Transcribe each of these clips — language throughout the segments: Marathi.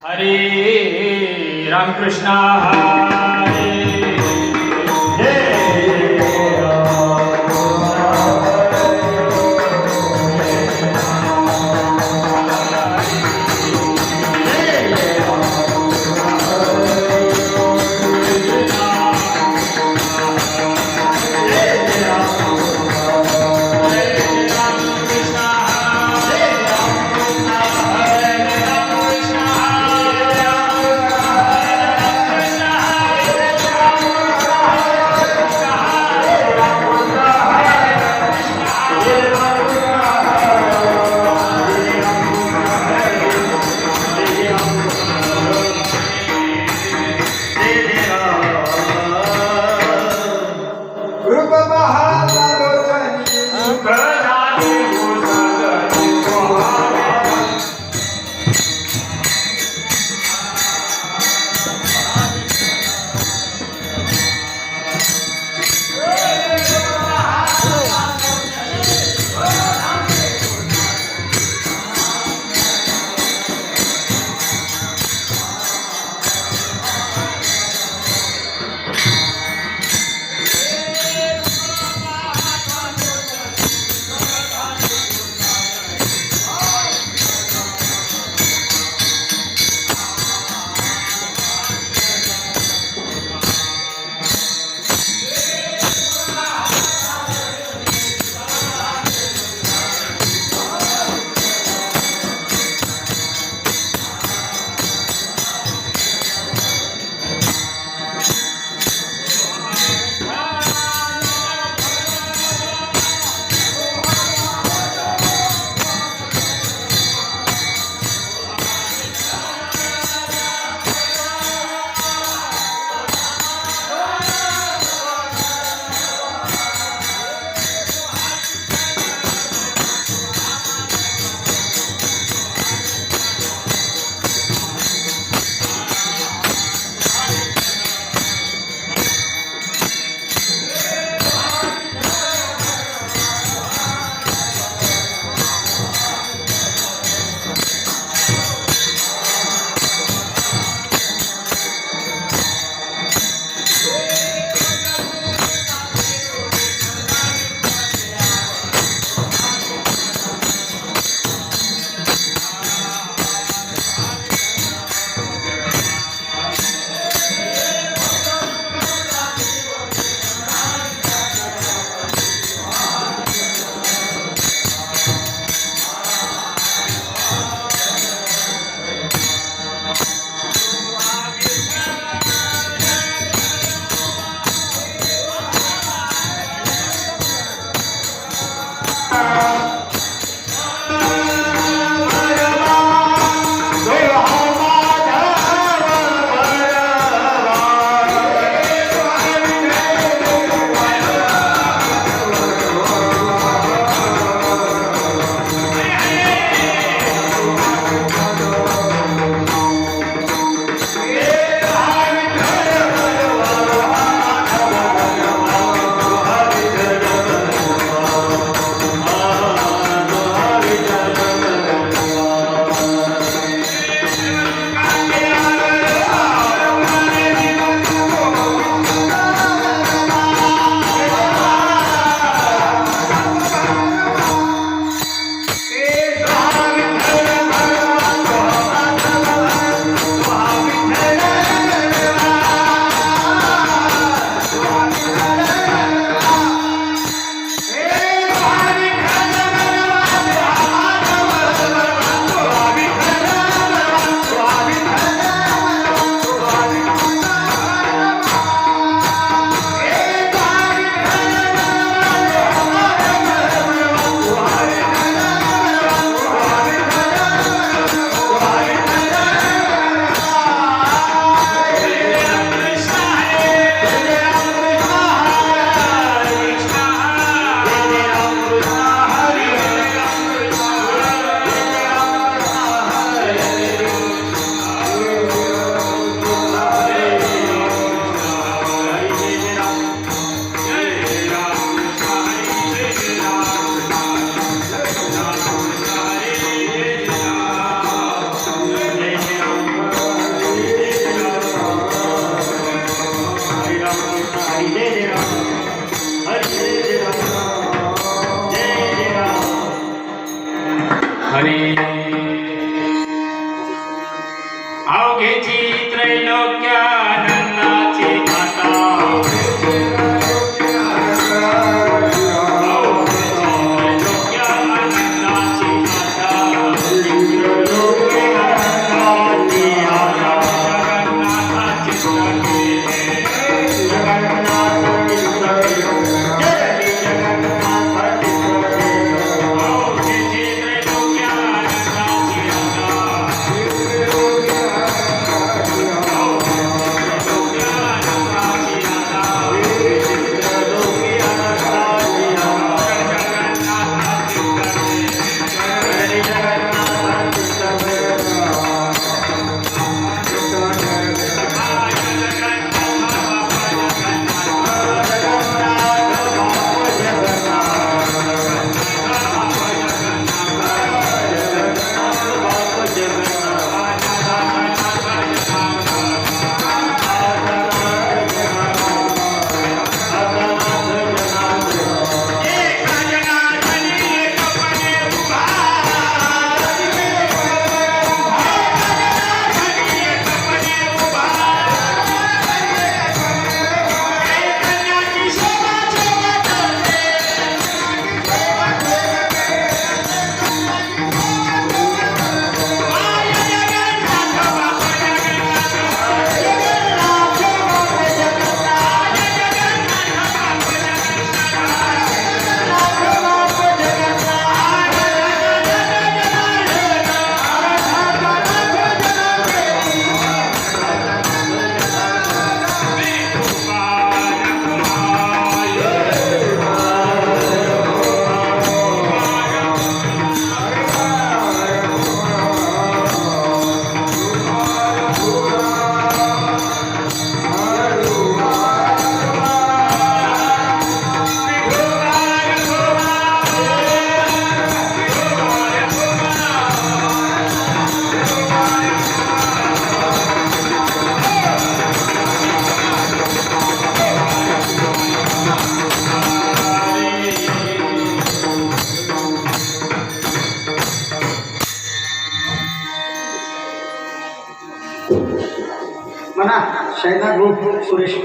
हरे राम कृष्णा हरे अवघेची त्रैलोक्यानंदाची माता म्हणा शैना ग्रुप सुरेश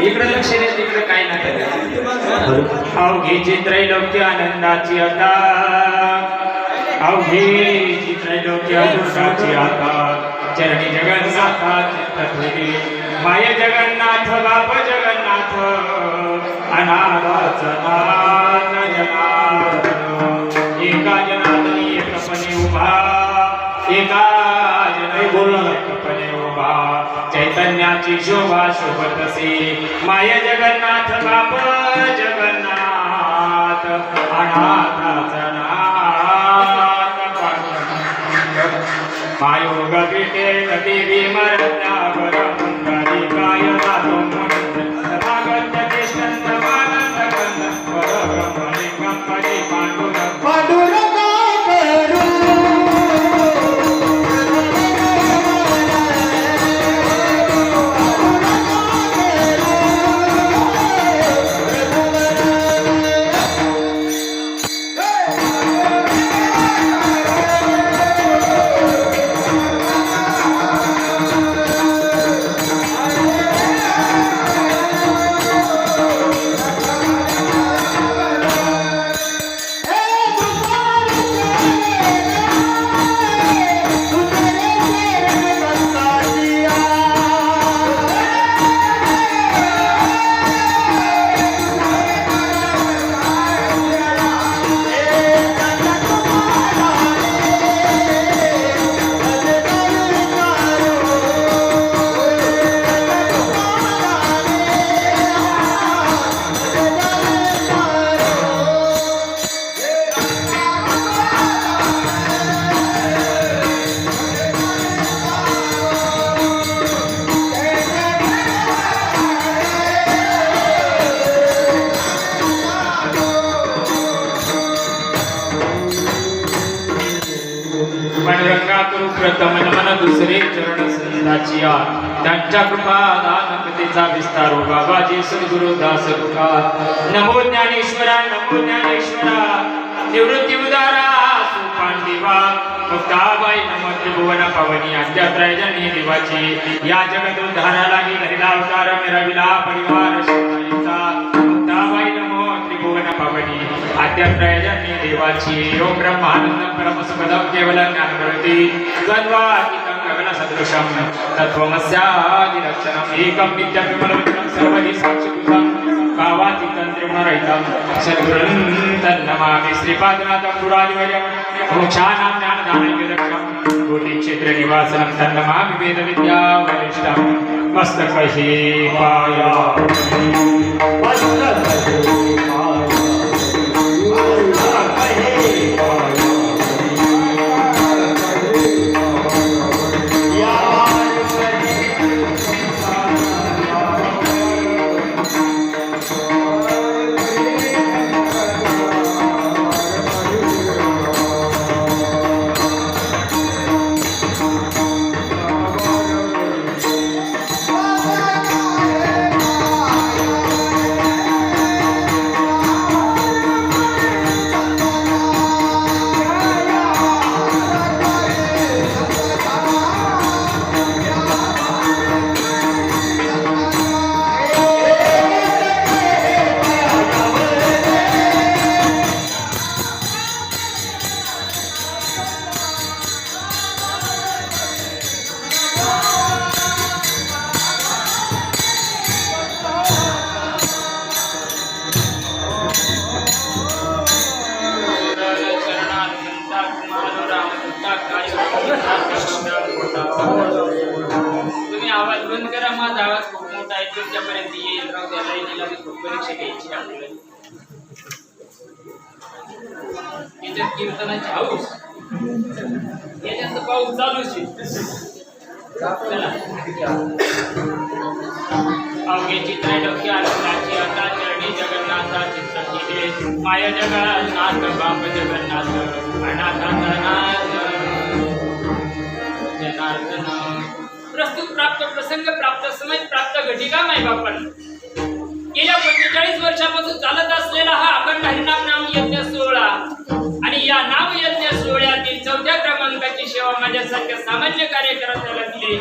इकडे लक्ष दे, तिकडे काय ना अवघी त्रैलोक्य आनंदाची आता, अवघी त्रैलोक्य दुर्गाची आता, चरणी जगन्नाथा चित्तधुरी, माय जगन्नाथ बाप जगन्नाथ, अनाथाचा नाथ जनार्दन, एका जनार्दनी एकपणे उभा, एका जनार्दनी एकपणे उभा, चैतन्याची शोभा शोभतसे, माय जगन्नाथ बाप जगन्नाथ, अनाथाचा नाथ मायोग पीठे देवी मरत्यावर मुंडारी काय जातो म्हणत भागवत कृष्ण मानंद कंद परब्रह्मलिंगम परी पांडुरंग पांडुरंगा करू पांडुरंगा करू प्रथम नमन दुसरे चरण संताची त्यांच्या कृपा दानकतेचा विस्तार हो बाबाजी सद्गुरु दास तुकार नमो ज्ञानेश्वरा निवृत्ती उदारा सुपांडिवा मुक्ताबाई नमो त्रिभुवन पवनी अद्यात्रयजनी देवाची या जगत उद्धारा लागी घरीला अवतार मिरविला परिवार शिवाईचा मुक्ताबाई नमो त्रिभुवन पवनी अद्यात्रयजनी देवाची ओम ब्रह्मानंद परमसुखदं केवलं ज्ञानकरोति द्वन्द्वातीतं गगनसदृशं तत्त्वमस्यादिलक्षणम् एकं नित्यं विमलवचनं सर्वदि साक्षिभूतं भावातीतं त्रिगुणरहितं सद्गुरुं तन्नमामि श्रीपादनाथं गुरुराजवर्यं मोक्षानां ज्ञानदानैकदक्षं कोटिक्षेत्रनिवासनं तन्नमामि वेदविद्या वरिष्ठं मस्तकहि तुम्ही आवाज बंद करा माझा आवाज खूप मोठा आहे तुमच्यापर्यंत येईल राव त्या लाईनीला खूप परीक्षा घ्यायची आपल्याला याच्यात कीर्तनाची हाऊस याच्यात पाऊस चालूच आहे चला अवघे चित्र डोके आनंदाची आता चरणी जगन्नाथा चित्राची दे माया जगन्नाथ बाप जगन्नाथ अनाथाचा नाथ जनार्दन प्रस्तुत प्राप्त प्रसंग प्राप्त समय प्राप्त घटिका माय बापन गेल्या 45 वर्षापासून चालत असलेला हा अखंड हरिनाम नाम यज्ञ सोहळा आणि या नाम यज्ञ सोहळ्यातील 4थ्या क्रमांकाची सेवा माझ्यासारख्या सामान्य कार्यकर्त्याला दिली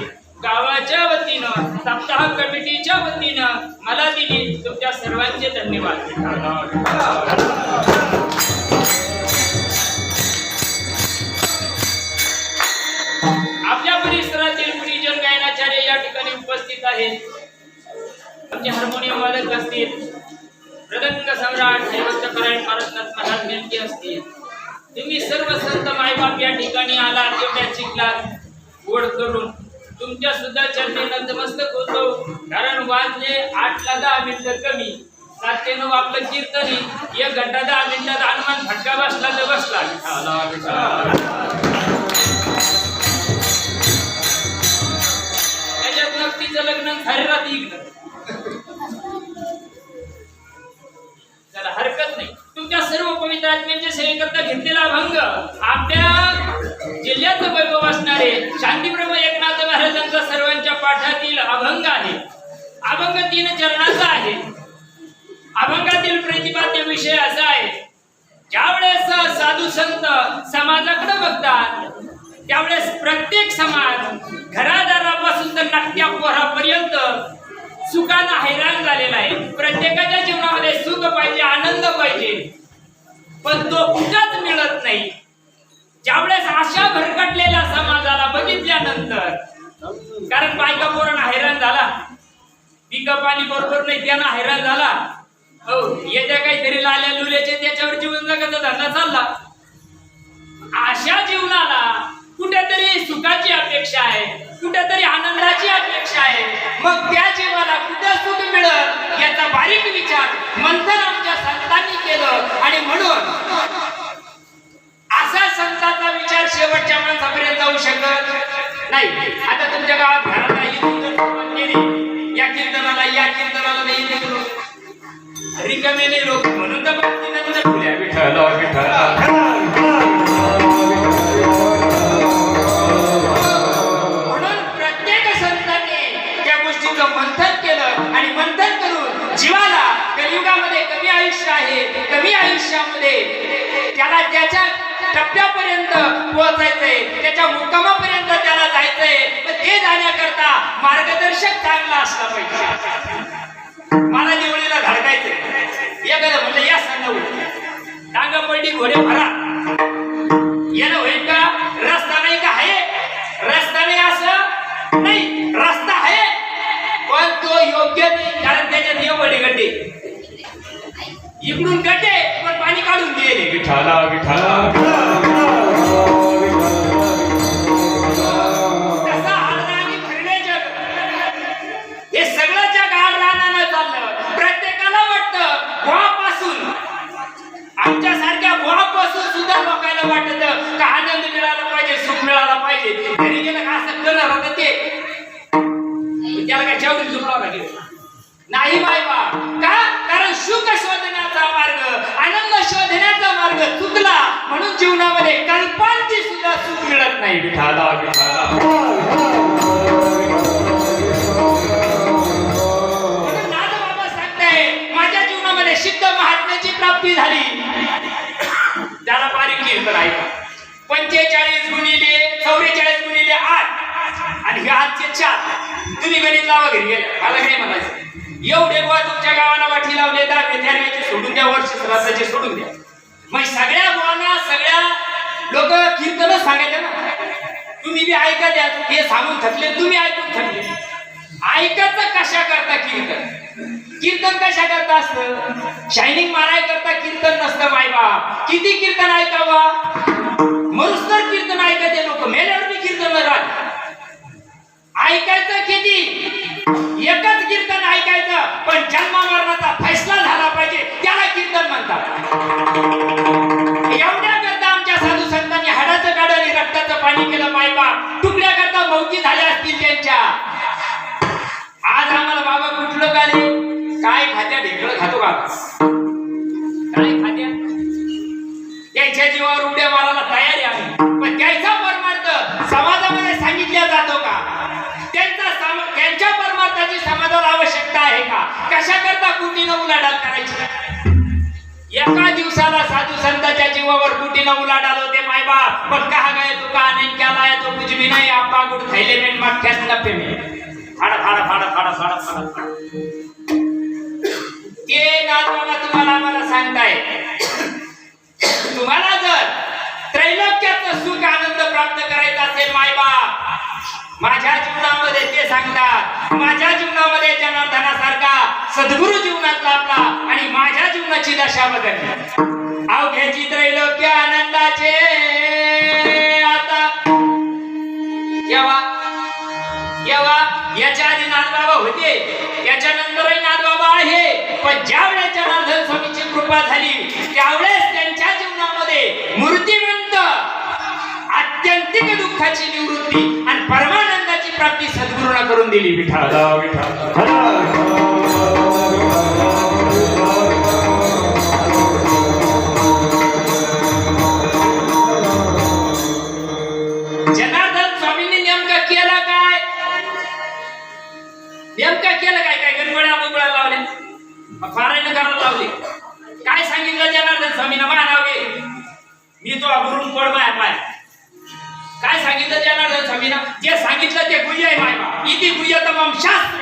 गावाच्या वतीनं सप्ताह कमिटीच्या वतीनं मला दिली तुमच्या सर्वांचे धन्यवाद आपल्या परिसरातील गुणीजन गायनाचार्य या ठिकाणी उपस्थित आहेत आमचे हार्मोनियम वादक असतील मृदंग सम्राट नैवेद्यपरायण महाराज महाराज नेमके असतील तुम्ही सर्व संत मायबाप या ठिकाणी आला तेवढ्या चिखलात गोड करून तुमच्या सुद्धा चरणी नतमस्तक होतो कारण वाजले 8ला 10 मिनिटं कमी 7 ते 9 आपलं कीर्तनी 1 घंटा 10 मिनिटात हनुमान फटका बसला तर बसला त्याच्यात नक्कीचं लग्न खरी राहते चला हरकत नाही तुमच्या सर्व पवित्र आत्म्यांच्या सेवेकरता घेतलेला अभंग आपल्या जिल्ह्याचं वैभव असणारे शांतीप्रभू एकनाथ महाराजांचा सर्वांच्या पाठातील अभंग आहे अभंग 3 चरणाचा आहे अभंगातील प्रतिपाद्य विषय असा आहे ज्यावेळेस साधू संत समाजाकडे बघतात त्यावेळेस प्रत्येक समाज घरादारापासून तर नाट्या पोरापर्यंत सुखानं हैराण झालेला आहे प्रत्येकाच्या जीवनामध्ये सुख पाहिजे आनंद पाहिजे पण तो कुठंच मिळत नाही ज्यावेळेस अशा भरकटलेल्या समाजाला बघितल्यानंतर कारण बायका पोरांना हैराण झाला पिकं पाणी बरोबर नाही त्यांना हैराण झाला हो येत्या काहीतरी लाल्या लुल्याचे त्याच्यावर जीवन जगाचा धंदा चालला अशा जीवनाला कुठेतरी सुखाची अपेक्षा आहे कुठेतरी आनंदाची अपेक्षा आहे मग त्या जीवाला कुठे सुख मिळत याचा बारीक विचार मंथन आमच्या संतांनी केलं आणि म्हणून असा संतांचा विचार शेवटच्या माणसापर्यंत जाऊ शकत नाही आता तुमच्या गावात घराला या कीर्तनाला नाही रिकामे नाही लोक म्हणून तर भक्तीनंद फुल्या विठ्ठल विठ्ठल मार्गदर्शक चांगला असला पाहिजे. मला निवडीला धडकायचं एखादं म्हणलं या संघ टांग पडली घोडे भरा यानं होईल का? रस्ता नाही का? आहे रस्ता नाही असं नाही, रस्ता आहे पण तो योग्य नाही, कारण त्याच्यात नियम गड्डे इकडून गड्डे पण पाणी काढून दिले. विठाला विठाला तसा हालराणी फिरणे जग, हे सगळं जग हालरानानं चाललं. प्रत्येकाला वाटतं गोवापासून, आमच्यासारख्या गोवापासून सुद्धा लोकांना वाटतं का आनंद मिळाला पाहिजे, सुख मिळाला पाहिजे. घरी गेलं का असं करणार होतं ते, त्याला काय जेवढी झुकलावं लागेल नाही बायबा का? कारण सुख शोधण्याचा मार्ग, आनंद शोधण्याचा मार्ग चुकला म्हणून जीवनामध्ये कल्पांची सुद्धा सुख मिळत नाही. विठाला विठाला म्हणून नाथबाबा सांगताय माझ्या जीवनामध्ये सिद्ध महात्म्याची प्राप्ती झाली. त्याला बारीक कीर्तन आहे का? 45 गुणिले 44 गुणिले 8 आणि हे आजचे 4. तुम्ही गणित लावा घरी गेले, मला काय म्हणायचं एवढे बुवा तुमच्या गावाला वाठी लावले, दावे त्याचे सोडून द्या, वर्ष श्राद्धाचे सोडून द्या. मग सगळ्या बुवांना सगळ्या लोक कीर्तनच सांगायचं ना. तुम्ही बी ऐका द्या, हे सांगून थकले, तुम्ही ऐकून थकले. ऐकायचं कशा करता कीर्तन? कीर्तन कशा करता असतं? शायनिंग माराय करता कीर्तन नसतं मायबा. किती कीर्तन ऐकावा? मरुस्तर कीर्तन ऐकते लोक, मेल्यावर बी कीर्तन राहत. ऐकायचं किती? एकच कीर्तन ऐकायचं, पण जन्म मरणाचा फैसला झाला पाहिजे, त्याला कीर्तन म्हणतात. एवढ्या करता आमच्या साधू संतांनी हाडाचं काढ आणि रक्ताचं पाणी केलं मायबा. तुकड्या करता मौती झाल्या असतील त्यांच्या. आज आम्हाला बाबा कुठलं काले काय खात्या ढेकळं खातो का? काय खात्या? त्याच्या जीवावर उड्या मारायला तयार आहे आम्ही, पण त्याचा परमार्थ समाजामध्ये सांगितला जातो का? त्यांच्या परमार्थाची समाजाला आवश्यकता आहे का? कशा करता कुटीनं उलाढाल करायची? एका दिवसाला साधू संतांच्या जीवावर कुटीनं उलाढाल होते मायबा. पण कहा गए तू का नहीं, क्या लाया तो कुछ भी नहीं, आपा गुड़ थैले में मक्खियां नफे में फाड़ा फाड़ा फाड़ा फाड़ा फाड़ा फाड़ा. ते नाथबाबा तुम्हाला आम्हाला सांगताय, तुम्हाला जर त्रैलोक्याचं सुख आनंद प्राप्त करायचा असेल मायबा, माझ्या जीवनामध्ये ते सांगतात, माझ्या जीवनामध्ये जनार्दनासारखा सद्गुरु जीवनात लाभला आणि माझ्या जीवनाची दशा बदलली. अवघ्याची त्रैलोक्य आनंदाचे आता केव्हा केव्हा? याच्या आधी नाथबाबा होते, याच्यानंतरही नाथबाबा आहे, पण ज्यावेळेस जनार्दन स्वामीची कृपा झाली त्यावेळेस त्यांच्या जीवनामध्ये मूर्तिमंत आत्यंतिक दुःखाची निवृत्ती आणि परमानंदाची प्राप्ती सद्गुरूंना करून दिली. विठाला विठाला जनार्दन स्वामींनी नेमकं केलं काय? नेमकं केलं काय? काय गणगोळ्या मुगळ्या लावल्या, फारायण करायला लावले. काय सांगितलं जनार्दन स्वामींना? मानाव घे, मी तो गुरुन पडमाय पाय. काय सांगितलं जनार्दन स्वामींना? जे सांगितलं ते गुह्य आहे मायबा. इति गुह्यतमं शास्त्र.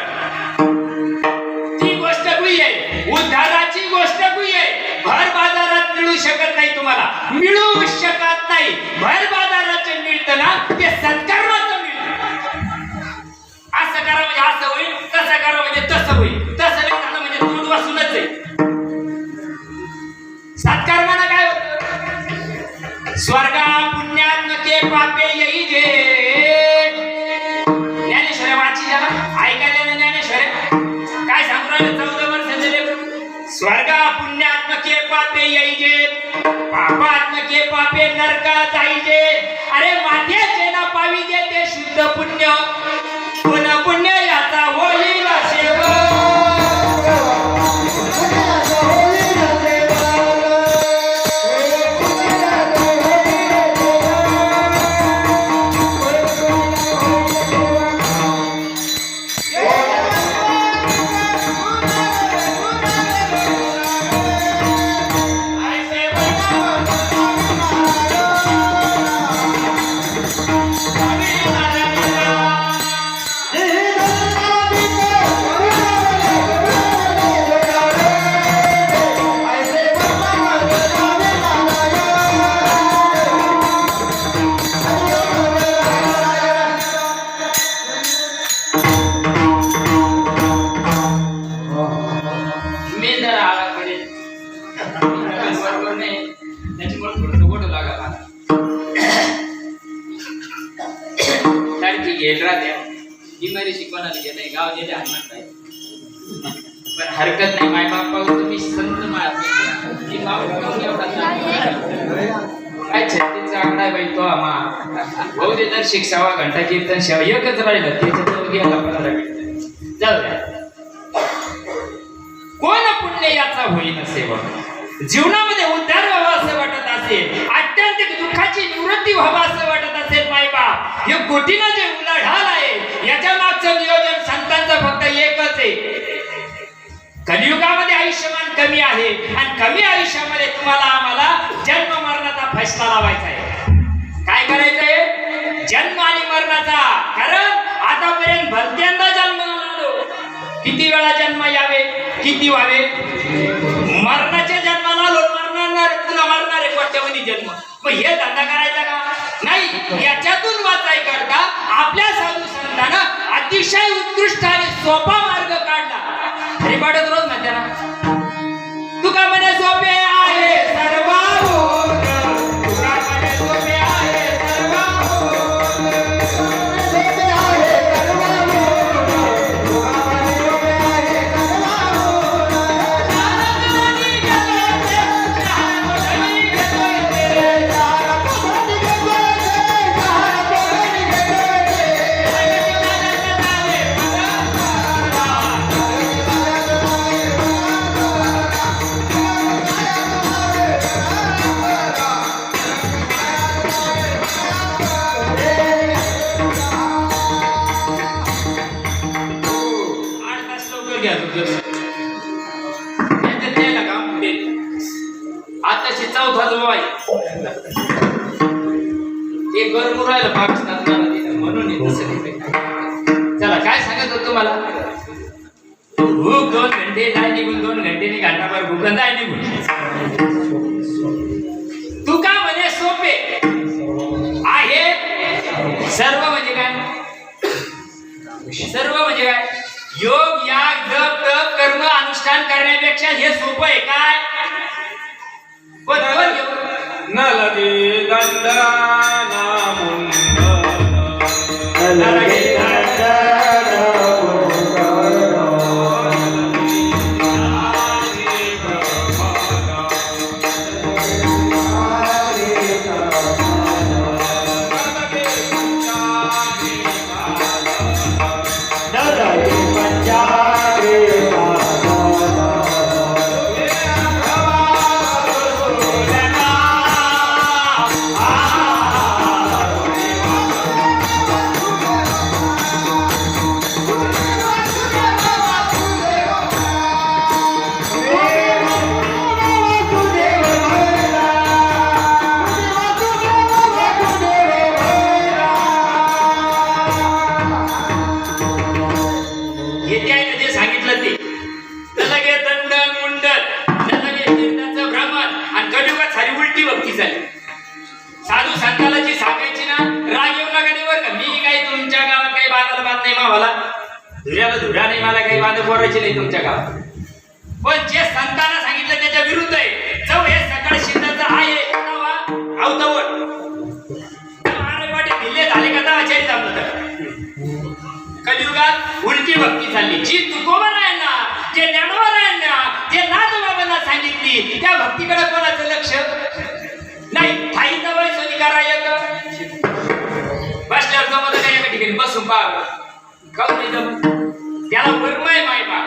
ती गोष्ट गुह्य आहे, उद्धाराची गोष्ट गुह्य आहे. भर बाजारात मिळू शकत नाही, तुम्हाला मिळू शकत नाही. भर बाजाराचं मिळतं ना ते सत्कर्माचं मिळतं. असं करा म्हणजे असं होईल, तसं करा म्हणजे तसं होईल, तसं नाही झालं म्हणजे तोंड वासूनच आहे. सत्कर्मानं काय होतं? स्वर्गा पुण्यात्मके पापे येई जे. ज्ञानेश्वर वाची झाला, ऐकायला ना ज्ञानेश्वर काय सांगू राहिले? 14 वर्ष झाले. स्वर्गा पुण्यात्मके पापे येई जे, पापात्मके पापे नरका जाईजे. अरे माथ्याचे ना पावी जे ते शुद्ध पुण्य, पुण्य पुण्य याचा होईल सेवा. हे सारखी घेत राहते बिमारी शिकवणारी घे नाही गाव गेले हनुमान बाई पण हरकत नाही माय बापा तुम्ही संत काय छत्तीचा आकडा बाई तो आम्हा भाऊ दे तर शिक्षावा घंटा कीर्तन सेवा एकच राहिलं त्याच्यात गेला 15 मिनिटं जाऊ द्या कोण पुण्य याचा होईन सेवक जीवनामध्ये उद्धार व्हावा असं वाटत असेल आत्यंतिक दुःखाची निवृत्ती व्हावा असं वाटत असेल मायबाप हे गोटीनं जे उलाढाल आहे याच्या मागचं नियोजन संतांचं फक्त एकच आहे कलियुगामध्ये आयुष्यमान कमी आहे आणि कमी आयुष्यामध्ये तुम्हाला आम्हाला जन्म मरणाचा फैसला लावायचा आहे काय करायचंय जन्म आणि मरणाचा कारण आतापर्यंत भलत्यांदा जन्म आलो किती वेळा जन्म यावे किती व्हावे मरणाच्या जन्माला आलो मरणार पुन्हा मरणारे कोट्यावधी जन्म मग हे धंदा करायचा का नाही याच्यातून वाचाय करता आपल्या साधू संतांना अतिशय उत्कृष्ट आणि सोपा मार्ग काढला तरी पाठत रोज म्हणते ना तुका म्हणे सोपे आहे सर्व तुका म्हणे सोपे आहे आताशी चौथा जो आहे ते गरम राहिलं पाकिस्तान म्हणून चला काय सांगत होतो तुम्हाला भूक 2 घंटे जाय निघून 2 घंटे घंटाभर भूक जाय निघून तू का म्हणे सोपे आहे सर्व म्हणजे काय सर्व म्हणजे काय योग याग जप तप कर्म अनुष्ठान करण्यापेक्षा हे सोपं आहे काय न लगे दंडना साधू संताला जी सांगायची ना राग येऊ नका नाही बरं का मी काही तुमच्या गावात काही बांधायला बांध नाही मावाला धुऱ्याला धुरा नाही मला काही बांध बोलायची नाही तुमच्या गावात पण जे संतांना सांगितलं त्याच्या विरुद्ध आहे जाऊ हे सकाळ शिंदाचा आहे अवतावट अरे वाटे दिले झाले का आचारी जमलं कलियुगात उलटी भक्ती चालली जी तुकोबारायांना जे ज्ञानोबारायांना जे नाथबाबांना सांगितली त्या भक्तीकडे कोणाचं लक्ष नाही ठाई जवळ सोनी करायला बसल्यावर जमत नाही एका ठिकाणी बसून पाहावं काऊन नाही जमत त्याला वर्म आहे मायबा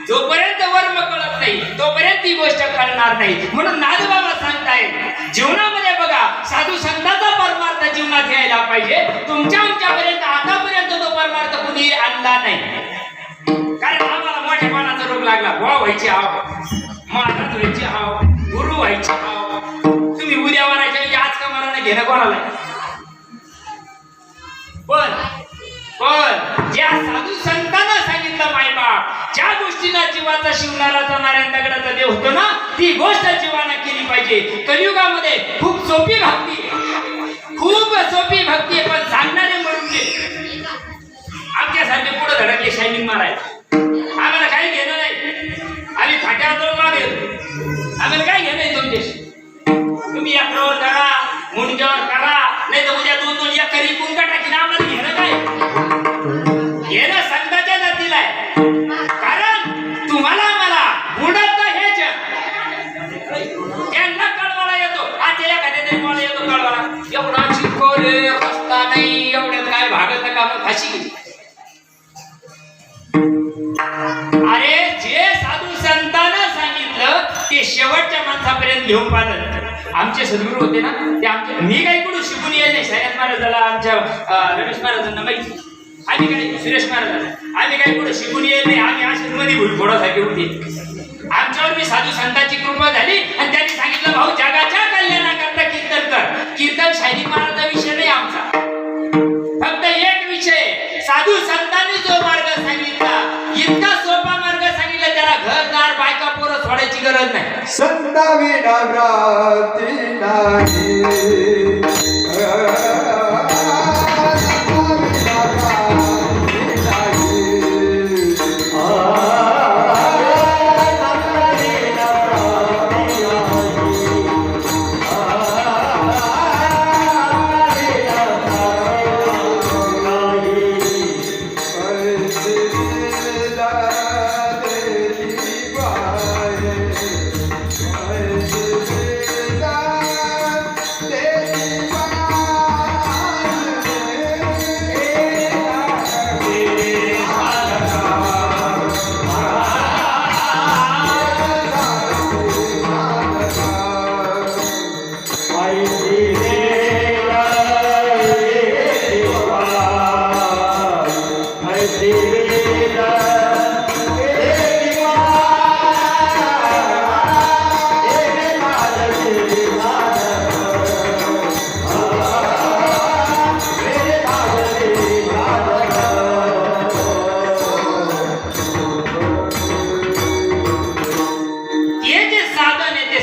जोपर्यंत वर्म कळत नाही तोपर्यंत ती गोष्ट कळणार नाही म्हणून नाथबाबा सांगतायत जीवनामध्ये बघा साधू संतांचा परमार्थ जीवनात यायला पाहिजे तुमच्या आमच्यापर्यंत आतापर्यंत तो परमार्थ कुणी आणला नाही कारण आम्हाला मोठेपणाचा रोग लागला भाव व्हायची हाव महाराज व्हायची हाव गुरु व्हायची हाव तुम्ही उद्या वरायच्या आज का मला घेणं कोणाला पण ज्या साधू संतांना सांगितलं मायबाप ज्या गोष्टींना जीवाचा शिवणारा जाणाऱ्या दगडाचा देव होतो ना ती गोष्ट जीवाना केली पाहिजे कलियुगामध्ये खूप सोपी भक्ती पण सांगणारे मरून गेले आमच्यासारखे पुढे धडकले शायनिंग मारायला आम्हाला काही घेणं नाही आम्ही फाट्यावर जाऊन मागे आम्हाला काय घेणं नाही तुमच्याशी तुम्ही यात्रावर करा मुंड्यावर करा नाही तर उद्या 2-2 एकरी कुंका टाकीन आम्हाला घेणं काय कामात फाशी गेली. अरे जे साधू संतांना सांगितलं ते शेवटच्या माणसापर्यंत घेऊन पाहिलं. आमचे सद्गुरू होते ना ते आमचे मी काही कुठं शिकून येईल नाही. सयाज महाराजाला आमच्या रमेश महाराजांना माहिती आम्ही काही सुरेश महाराजांना आम्ही काही कुठं शिकून येईल नाही. आम्ही अशीच मध्ये भुलफोडासाठी होते. आमच्यावर मी साधू संतांची कृपा झाली आणि त्यांनी सांगितलं भाऊ जगाच्या कल्याणाकरता कीर्तन कर. कीर्तन शाहिनी महाराजा विषय नाही आमचा, फक्त एक विषय साधू संतांनी जो मार्ग सांगितला इतका सोपा मार्ग सांगितला त्याला घरदार बायका पोरं सोडायची गरज नाही. संता विना भ्रांती नाही.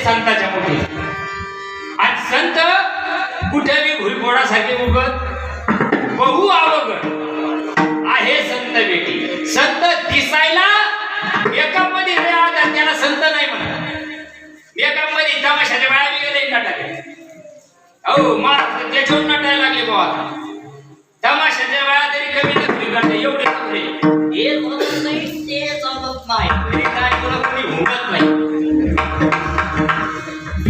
संताच्या मोठी आणि संत कुठे बी भुलपोडासारखे उगत बहु अवघड आहे संत बेटी. संत दिसायला मेकअप मध्ये त्याला संत नाही म्हणत. मेकअप मध्ये तमाशाच्या बाया बी गेले नटायला. हो महाराष्ट्र त्याच्यावर नटायला लागले बाबा. तमाशाच्या बाया तरी कमी नसली करते एवढे नसले हे जमत नाही ते जमत नाही तरी काय तुला कोणी हुमत नाही.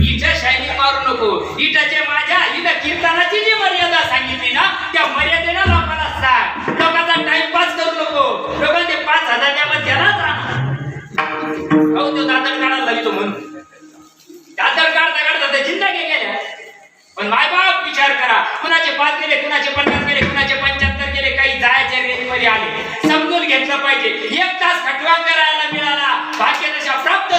इथं शायनिंग मारू नको. इटाचे माझ्या इथं कीर्तनाची जी मर्यादा सांगितली ना त्या मर्यादेला लोकांना सांग. लोकांचा टाइमपास करू नको. लोकांचे 5,000 द्या मग त्यालाच हो तो दातड काढायला लागतो म्हणून दातड काढता काढता तर जिंदगी गेल्या. पण मायबाप विचार करा कुणाचे 5 गेले कुणाचे 50 गेले कुणाचे 75 गेले. काही जायच्या रेंजमध्ये आले समजून घेतलं पाहिजे. 1 तास खटवा करायला मिळाला भाग्यदशा प्राप्त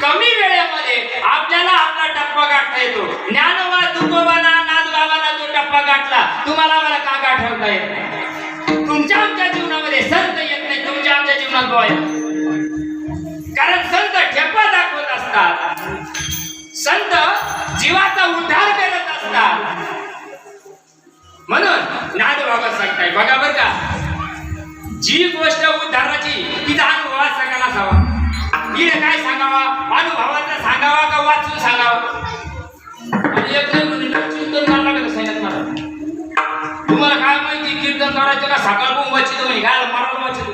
कमी वेळेमध्ये आपल्याला आपला टप्पा गाठता येतो. ज्ञानोबा तुकोबाना नाथबाबांना तो टप्पा गाठला. तुम्हाला मला का गाठवता येत नाही? तुमच्या आमच्या जीवनामध्ये संत येत नाही. तुमच्या आमच्या जीवनात बोय कारण संत ठेपा दाखवत असतात. संत जीवाचा उद्धार करत असतात. म्हणून नाथबाबा सांगताय बघा बरं का जी गोष्ट उद्धाराची तिचा अनुभवात सगळ्यांना असावा. तिने काय सांगावा अनुभवाचा सांगावा का वाचून सांगावा. तुम्हाला काय माहिती कीर्तन कीर्तन करायचं का सकाळ पण वाचित म्हणे काय मराला वाचित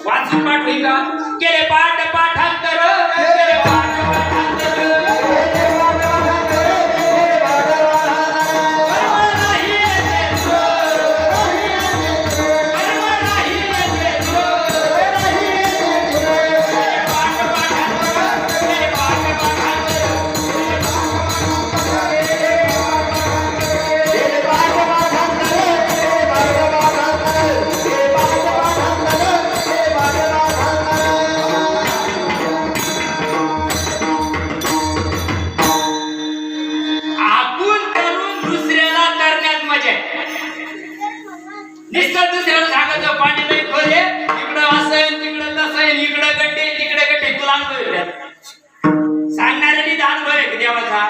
वाचून पाठ होईल का केले पाठ पाठांतर केले पाठ पाठांतर निस्तर दुसऱ्याला सांगायचं पाणी नाही खोले इकडं असं तिकडं तसं इकडं गड्डे तिकडे गड्डे तुला अनुभव सांगणाऱ्याने अनुभव आहे का देवाचा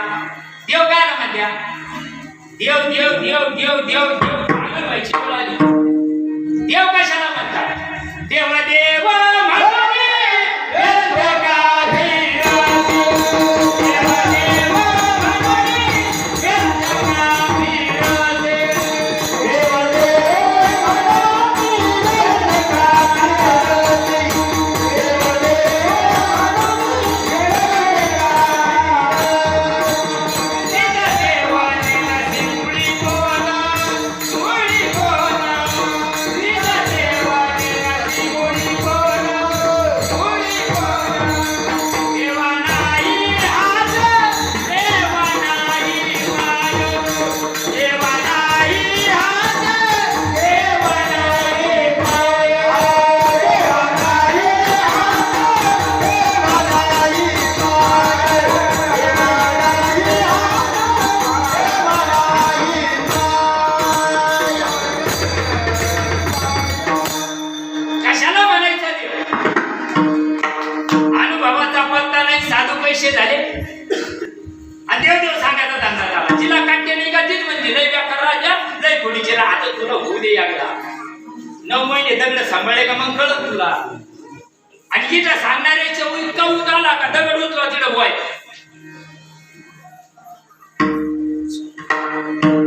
देव काय ना म्हणत्या देव देव देव देव देव देव पागल व्हायची वेळ आली देव कशाला म्हणतात देव देव म्हणून झाले आणि देव देव सांगायचा धंदा झाला जिला काट्य नाही का तीच म्हणजे लय व्याकार राजा लय थोडीची आता तुला होऊ दे एकदा 9 महिने दगड सांभाळले का मग कळत तुला आणि जिथं सांगणाऱ्याच्या इतका उत आला का दगड उचला तिथं बोय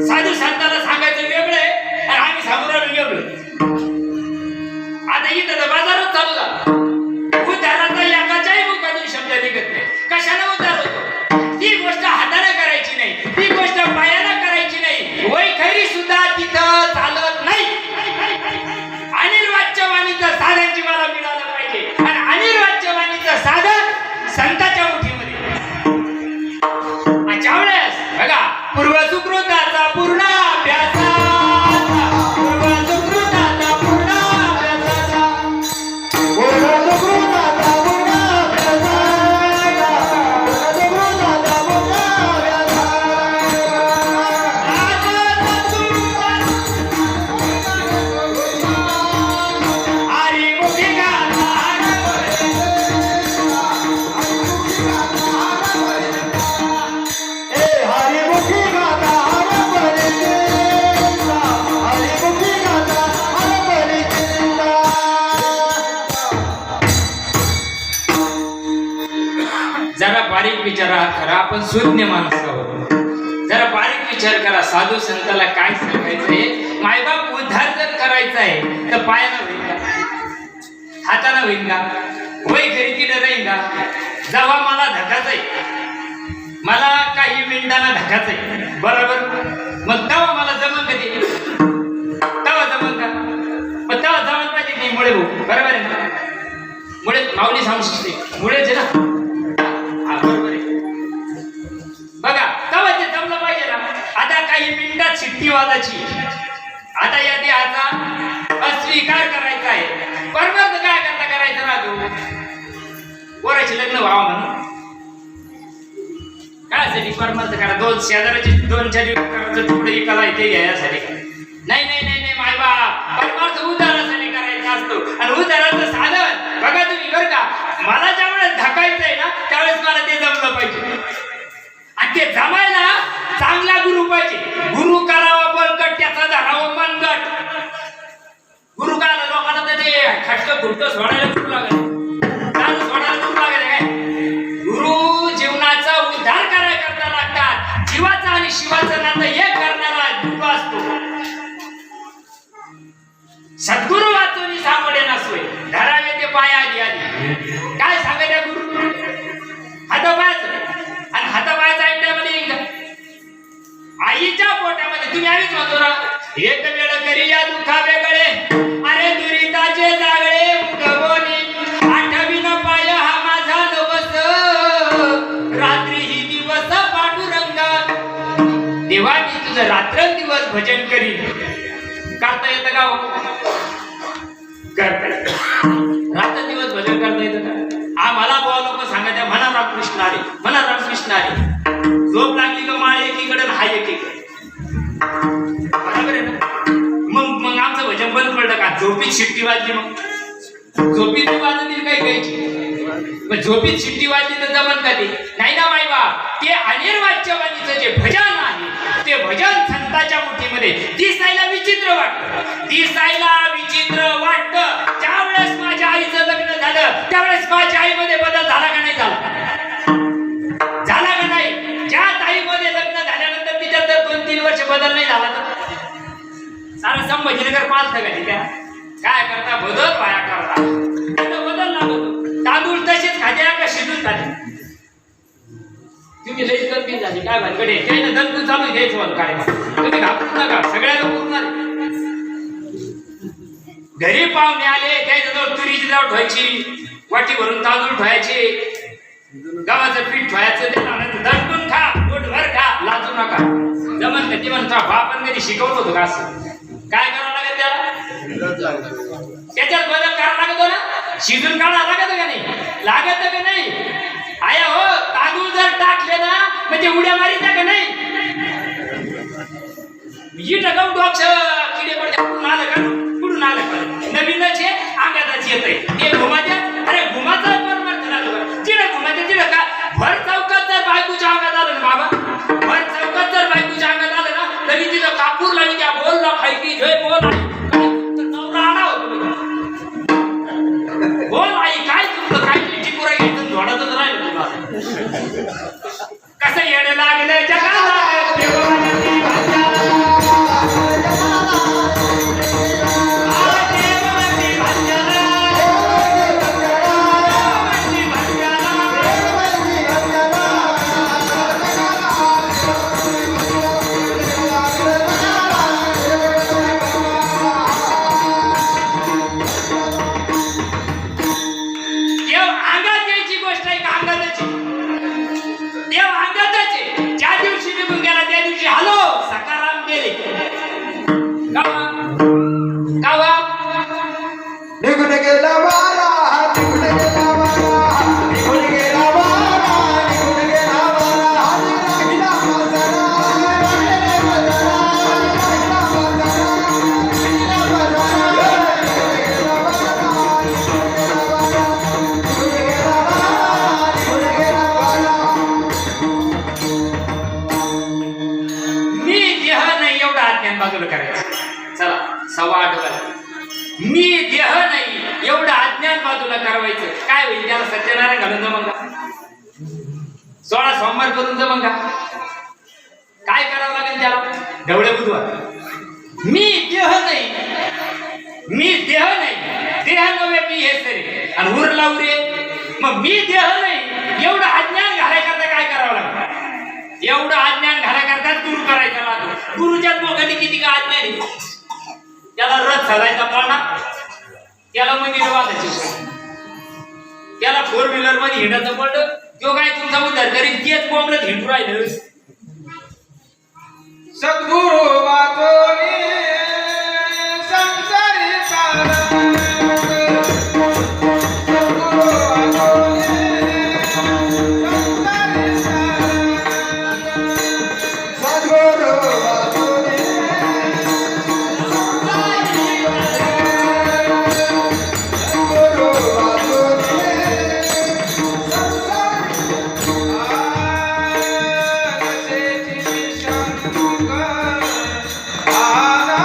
साधू संताला सांगायचं वेगळं आहे आणि आम्ही सांगू राहिलो वेगळं आता इथं तर बाजारात चालू झाला उद्धाराचा एकाच्याही मुखातून शब्द निघत नाही कशाला उद्धार होतो ती गोष्ट हाताने करायची नाही ती गोष्ट पायाने करायची नाही वैखरी सुद्धा तिथं चालत नाही अनिर्वाच्यवाणीचं साधन जीवाला मिळालं पाहिजे आणि अनिर्वाच्यवाणीचं साधन संतांच्या मुठीमध्ये ज्यावेळेस बघा पूर्व सुकृताचा पूर्ण अभ्यास विचारा खरा आपण शून्य माणसं आहोत जरा बारीक विचार करा साधू संताला काय सांगायचंय मायबाप उद्धार जर करायचा आहे तर पायानं होईल का हातानं होईल का वय खरेदीनं राहील का जेव्हा मला धकाचंय मला काही मिनिटांना धकाचंय बरोबर मग तेव्हा मला जमन कधी तेव्हा जमन का मग तेव्हा जमन पाहिजे नाही मुळे भाऊ बरोबर आहे ना मुळे माऊली सांगू शकते मुळेच ना बरोबर आहे बघा तेव्हा ते जमलं पाहिजे ना आता काही मिनिटात शिट्टी वाजायची आता या देहाचा अस्वीकार करायचा आहे परमार्थ काय करता करायचं ना तू पोराचे लग्न व्हावं म्हणून काय साठी परमार्थ करा दोन शेजाराचे 2-4 करायचं तुकडे एकाला इथे घ्यायसाठी नाही नाही नाही नाही मायबाप परमार्थ उद्धारासाठी करायचा असतो आणि उद्धाराचं साधन बघा तुम्ही बरं का मला ज्यावेळेस धकायचंय ना त्यावेळेस मला ते जमलं पाहिजे आणि ते जमायला चांगला गुरु पाहिजे गुरु करावा बळकट त्याचा धरावं मनगट गुरु काला लोकांना तर ते खटकं खुटकं सोडायला खूप लागेल सोडायला खूप लागेल काय गुरु जीवनाचा उद्धार करायला लागतात जीवाचा आणि शिवाचं नातं एक करणारा गुरु असतो सद्गुरु वाचून सापडे नसवे धरावे ते पाया आधी आधी. काय सांगा त्या गुरु हातापायाचं आणि हातापायाचा आयट्यामध्ये एकदा आईच्या पोटामध्ये तुम्ही आम्हीच म्हणतो ना एक वेळ करी या दुःखा वेगळे अरे दुरिताचे जागळे उगवणे आठवी न पाय हा माझा नवस रात्री ही दिवस पांडुरंगा देवा मी तुझं रात्रंदिवस भजन करीन. करता येतं का हो? करता येतं. रात्रंदिवस भजन करता येतं का? आम्हाला बुवा लोक सांगायच्या म्हणा रामकृष्ण हरी म्हणा रामकृष्ण हरी. झोप लागली का माळ एकीकडे हा एकीकडे बरोबर आहे ना. मग आमचं भजन बंद पडलं का? झोपीत शिट्टी वाजली मग झोपीत वाजली काही घ्यायची मग झोपीत शिट्टी वाजली तर जमन का ते? नाही ना बाई बा. ते अनिर्वाच्यवाणीचं जे भजन आहे ते भजन संतांच्या मुठीमध्ये दिसायला विचित्र वाटतं. दिसायला विचित्र वाटतं. ज्यावेळेस माझ्या आईचं लग्न झालं त्यावेळेस माझ्या आईमध्ये बदल झाला का नाही झाला? झाला का नाही? ज्या ताईमध्ये लग्न झाल्यानंतर तिच्या तर 2-3 वर्ष बदल नाही झाला तर सारं संभाजीनगर पालतं का तिथे? काय करता बदल वाया करता बदल लागतो. तांदूळ तसेच खात्या का शिजून खाते? तुम्ही लईच कमी झाली काय भानगडे काही ना दणकून चालू घ्यायचं मला काय तुम्ही घाबरू नका सगळ्याला पूर्ण घरी पाहुणे आले त्याच्याजवळ तुरीची डाळ ठेवायची वाटी भरून तांदूळ ठेवायचे गव्हाचं पीठ ठेवायचं दणकून खा पोटभर खा लाजू नका. जमन का ती म्हणता बापान कधी शिकवलं होतं का असं? काय करावं लागेल त्याला? त्याच्यात बदल करावा लागतो ना. शिजून काढावं लागत का नाही? लागत का नाही? आया हो तांदूळ जर टाकले ना म्हणजे उड्या मारित्या का नाही? ही टकाऊ डॉक्स किडे पडते कुठून आलं का? कुठून आलं का? नवीनच आहे अंगातच येत आहे ते घुमाच्या. अरे घुमाचा परमार्थ लागलो तिला घुमाच्या तिला का भर चौकात जर बायकोच्या अंगात आलं ना बाबा भर चौकात जर बायकोच्या अंगात आलं ना तरी तिथं कापूर लागली त्या बोल ना खायची जय बोल नवरा आला होतो बोल आई काय तुमचं काय टिपुरा घ्यायचं धोडातच राहिलं तुला कसं येणं लागलं जगाला निघून गेला वारा निघून गेला वारा निघून गेला वारा निघून गेला वारा राहिला मी देह नाही एवढा अज्ञान बाजूला करायचं. चला 8:15 वाजले. मी देह नाही एवढं अज्ञान बाजूला करायचं. काय होईल त्याला? सत्यनारायण घालून जमन का? 16 सोमवार करून जमन का? काय करावं लागेल त्याला? ढवळे बुधवार. मी देह नाही देह नव्हे मी हे सरे आणि उरला उरे मग मी देह नाही एवढं अज्ञान घालायकरता काय करावं लागतं? एवढं अज्ञान घालायकरता गुरु करायचा लागतो. गुरुच्या दोघांनी किती का अज्ञान आहे? त्याला रथ चालायचा पाळणा त्याला मंदिर बांधायचे त्याला 4 व्हीलर मध्ये हिंडायचं पडलं तो काय तुमचा उद्धार करीन तेच बोंबलत हिंडू राहिलं. सद्गुरु वाचोनी संसारी सारा Ah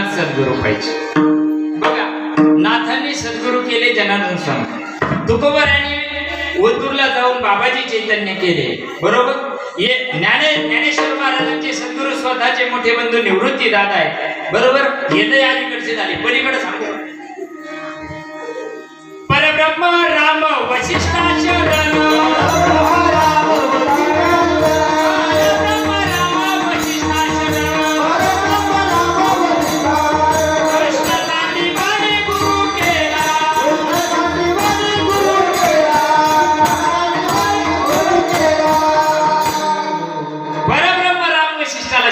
जीवनात सद्गुरू पाहिजे. बघा, नाथांनी सद्गुरू केले जनार्दन स्वामी, तुकोबारांनी ओतूरला जाऊन बाबाजी चैतन्य केले, बरोबर. हे ज्ञानेश्वर महाराजांचे सद्गुरू स्वतःचे मोठे बंधू निवृत्ती दादा आहे, बरोबर. हे अलीकडचे झाले, पलीकडे सांगतो. परब्रह्म राम वशिष्ठा शरण,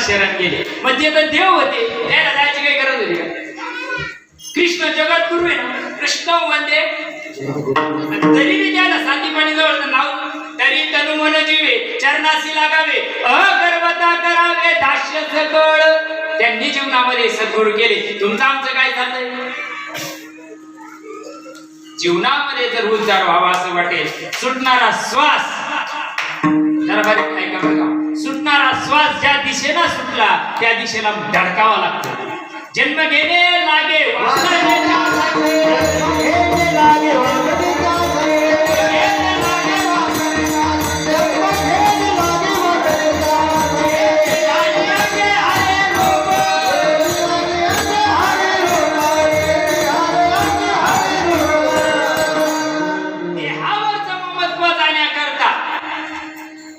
शरण गेले. मग ते तर देव होते, त्याला जायची काही गरज होती का? कृष्ण जगत गुरु आहे ना, कृष्ण वंदे. तरी मी त्याला सांदीपाणी जवळ नाव, तरी तनु मन जीवे चरणासी लागावे, अगर्वता करावे दास्य सकळ. त्यांनी जीवनामध्ये सद्गुरू केले. तुमचं आमचं काय चाललंय? जीवनामध्ये जर उद्धार व्हावा असं वाटेल, सुटणारा श्वास जरा बरं ऐका बरं का, सुटणारा श्वास ज्या दिशेला सुटला त्या दिशेला धडकावा लागतो. जन्म घेणे लागे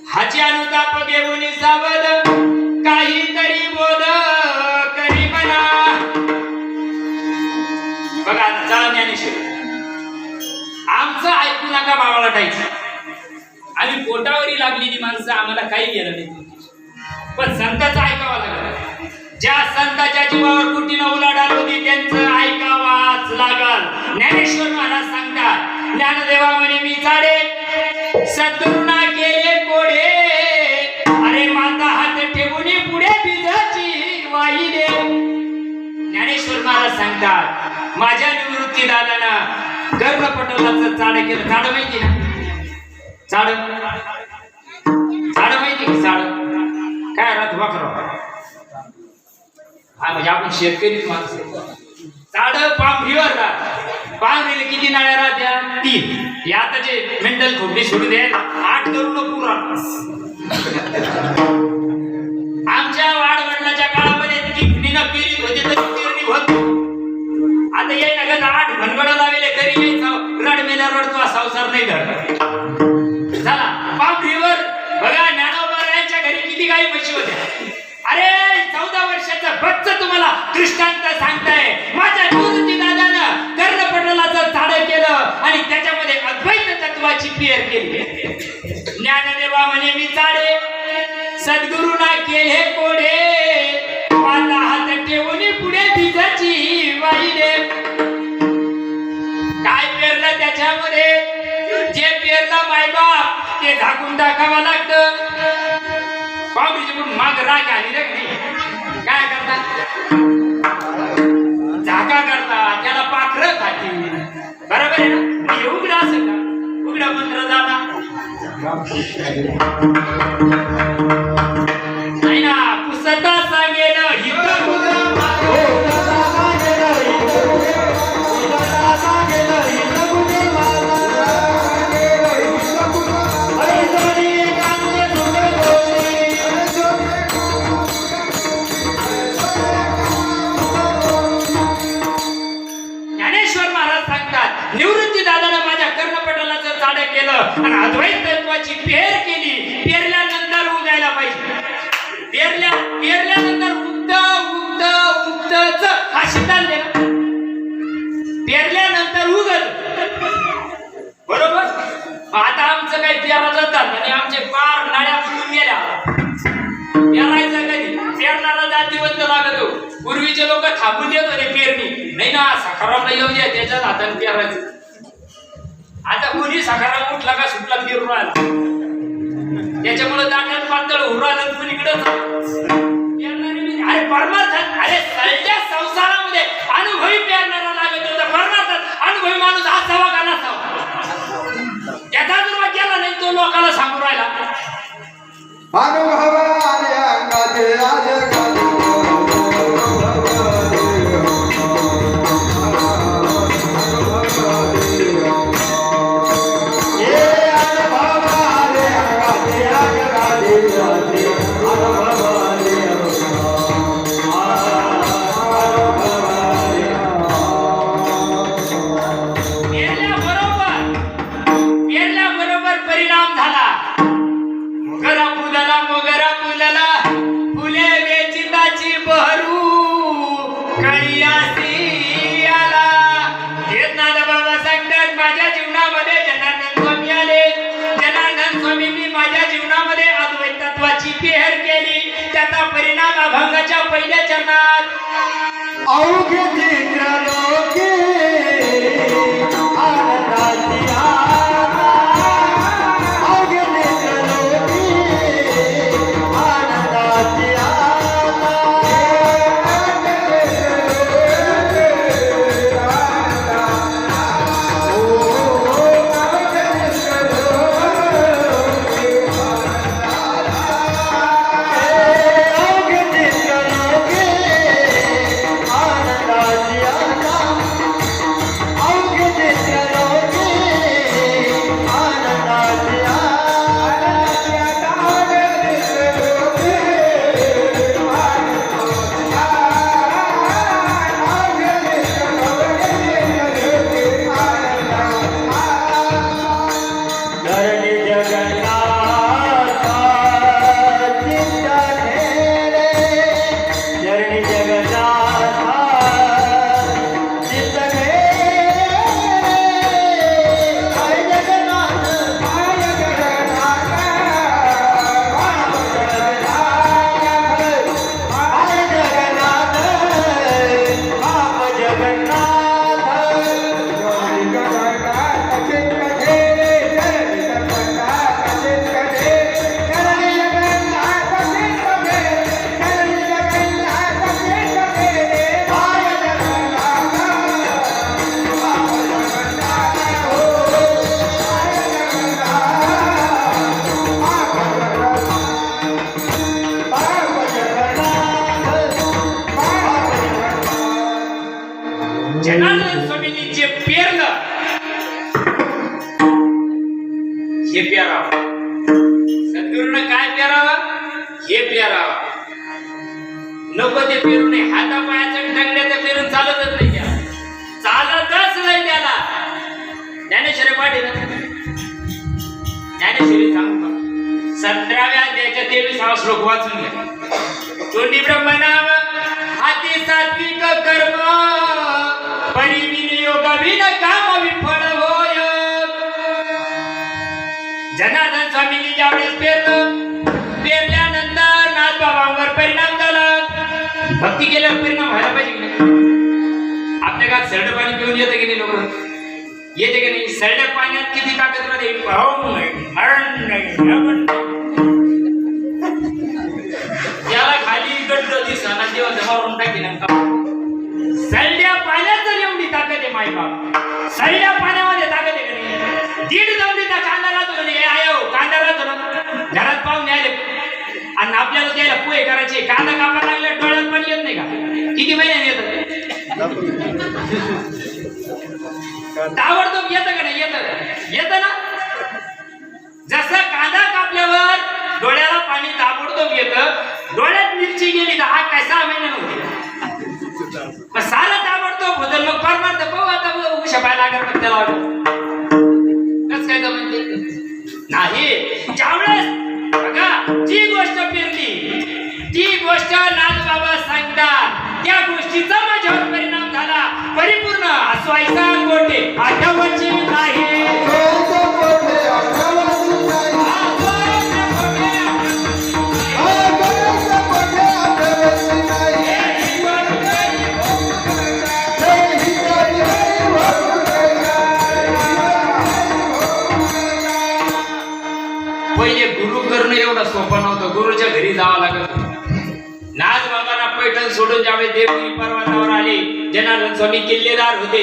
हाची अनुताप घेऊन सावध, काहीतरी बोध करी म्हणा. बघा चला ज्ञानेश्वर, आमचं ऐकू नका बाबाला टायचं. आम्ही पोटावरी लागलेली माणसं, आम्हाला काही गेलं नाही तुमची, पण संतांचं ऐकावं लागलं. ज्या संतांच्या जीवावर कुटीनं उलाढाल होती त्यांचं ऐकावाच लागल. ज्ञानेश्वर महाराज सांगतात, ज्ञानदेवा म्हणे मी चाडे सद्गुरूंना केले कोडे, अरे माता हात ठेवून पुढे बिजाची वाहिले. ज्ञानेश्वर महाराज सांगतात, माझ्या निवृत्ती दादानं गर्भपटलाचं चाड केलं. चाड माहिती ना? चाड माहिती का? चाड काय राहत वाकरा. हा म्हणजे आपण शेतकरीच माणसं. चाड पांढरीवर राहत, पांढरीला किती नाळ्या राहत्या? 3. आता जे मेंटल खोपडी सोडून द्या, 8 करून पुरा. आमच्या वाडवडिलाच्या काळामध्ये किडनीनं पेरीत होते तरी पेरणी होत. आता ये नगद 8 भनगड लावले तरी रडमेला रडतो, संसार नाही धरत. चला पांढरीवर बघा, ज्ञानोबा घरी किती गाई म्हशी होत्या. अरे 14 वर्षाचा बच्चा तुम्हाला दृष्टांत सांगताय. माझ्या निवृत्ती दादानं कर्णपटलाचं झाड केलं आणि त्याच्यामध्ये अद्वैत तत्वाची पेर केली. ज्ञानदेवा म्हणे मी चाडे सद्गुरूंना केले कोडे, माता हात ठेवून पुढे बिजाची वाहिले. काय पेरलं त्याच्यामध्ये? जे पेरलं मायबाप ते झाकून टाकावं लागतं. पावडीची पण माग राग आली रे, काय करतात? झाका करतात, त्याला पाखरं खातील. बरोबर आहे ना? हे उघडा असेल का? उघडा मंत्र झाला नाही ना. पुसता सांगेल निवृत्ती दादानं माझ्या कर्णपटलाचं झाड केलं आणि अद्वैत तत्वाची पेर केली. पेरल्यानंतर उगायला पाहिजे. पेरल्यानंतर उगत हा सिद्धांत आहे ना. पेरल्यानंतर उगत, बरोबर. आता आमचं काही पेरा जातात आणि आमचे पार नाड्या फुटून गेल्या. पेरायचं कधी? पेरणारा जातीवंत लागतो. पूर्वीचे लोक थांबून देत होते पेरणी, नाही ना सखारामला येऊ द्या त्याच्याच हाताने पेरायचं. आता कोणी सखाराम उठला का सुटला पेरून आला, त्याच्यामुळे दांड्यात पातळ उरालं कुणीकडं. अरे परमार्थात, अरे सगळ्या संसारामध्ये अनुभवी पेरणारा लागत होता. परमार्थात अनुभवी माणूस असावा का नसावा, त्याचा जर केला नाही तो लोकांना सांगून राहिला. अनुभव आले अंगात आज परिणाम झाला. मोगरा फुलला फुले वेचिताची बहरू कळियासी आला. नाथ बाबा सांगतात माझ्या जीवनामध्ये जनार्दन स्वामी आले. जनार्दन स्वामींनी माझ्या जीवनामध्ये अद्वैत तत्वाची पेहर केली. त्याचा परिणाम अभंगाच्या पहिल्या चरणात. अवघे चित्रलोके आनंदाची आला. अवघे चित्रलोके आनंदाची जनार्दन स्वामींनी जे पेरलं हे पेरावं. सद्गुरूनं काय पेरावं हे पेरावं. नको ते पेरू नये. हातापायाचं टंगड्याचं पेरून चालतच नाही त्याला. चालतच नाही त्याला. ज्ञानेश्वरी पाटील ज्ञानेश्वरी सांगतो 17व्या अध्यायाच्या 23वा श्लोक वाचून घ्या. तोंडी ब्रह्मनाम हाती सात्विक कर्म परिविनियोग विन काम विफळ होय. जनार्दन स्वामींनी ज्यावेळेस पेरल्यानंतर नाथबाबांवर परिणाम झाला. भक्ती केल्यावर परिणाम व्हायला पाहिजे की नाही? आपल्या गावात सरड पाणी पिऊन येतं की नाही? लोक येते की नाही? सरड्या पाण्यात किती ताकद राहते. याला खाली गड्ड दिसना देवा मारून टाकी नका. सळल्या पाण्यात एवढी ताकद आहे मायबाप. सळल्या पाण्यामध्ये ताकद आहे. 1.5 दवडीचा कांदा राहतो का नाही? कांदा राहतो ना. घरात पाहुणे आले आणि आपल्याला त्याला पोहे करायचे. कांदा कापायला लागले डोळ्यात पाणी येत नाही का? किती महिन्याने येतं? ताबडतोब येतं का नाही? येतं ना. जसं कांदा कापल्यावर डोळ्याला पाणी ताबडतोब येतं. डोळ्यात मिरची गेली तर हा काय 6 महिने नव्हती. सारा ताबडतोब बदल. मग परमार्थ पाहू आता शपायला लागत मग त्याला कस काय म्हणते नाही. ज्यावेळेस बघा जी गोष्ट पेरली ती गोष्ट नाथबाबा सांगतात. त्या गोष्टीचा माझ्यावर परिणाम झाला. परिपूर्ण हसवायचा गोटे आठवची नाही. पहिले गुरु करणं एवढं सोपं नव्हतं. गुरुच्या घरी जावं लागत. नाथबाबांना पैठण सोडून ज्यावेळेस देवगिरी पर्वतावर आले. जनार्दन स्वामी किल्लेदार होते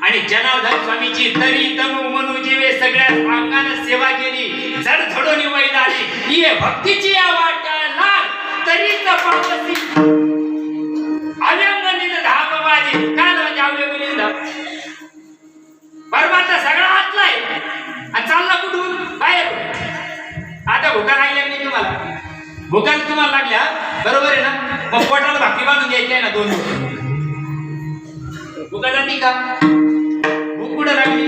आणि जनार्दन स्वामीची तरी तनु मनु जीवे सगळ्या अंगाने सेवा केली. जड थोडोनी वैद आली. ही भक्तीची वाटायला तरी तपासली अव्यंगनीने धाप वाजे. काय म्हणजे अव्यंगनीने धाप? परमात्मा सगळा आतलाय आणि चालला कुठून? बाहेर. आता भुका लागल्या नाही तुम्हाला? भुका तुम्हाला लागल्या बरोबर आहे ना? मग पोटाला भाकरी बांधून घ्यायची आहे ना 2 भुका जाती का? भूक कुठं लागली?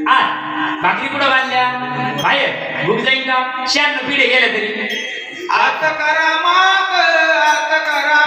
आज भाकरी कुठं बांधल्या बाहेर भूक जाईल का 96 पिढे गेल्या तरी आता करा माग आता करा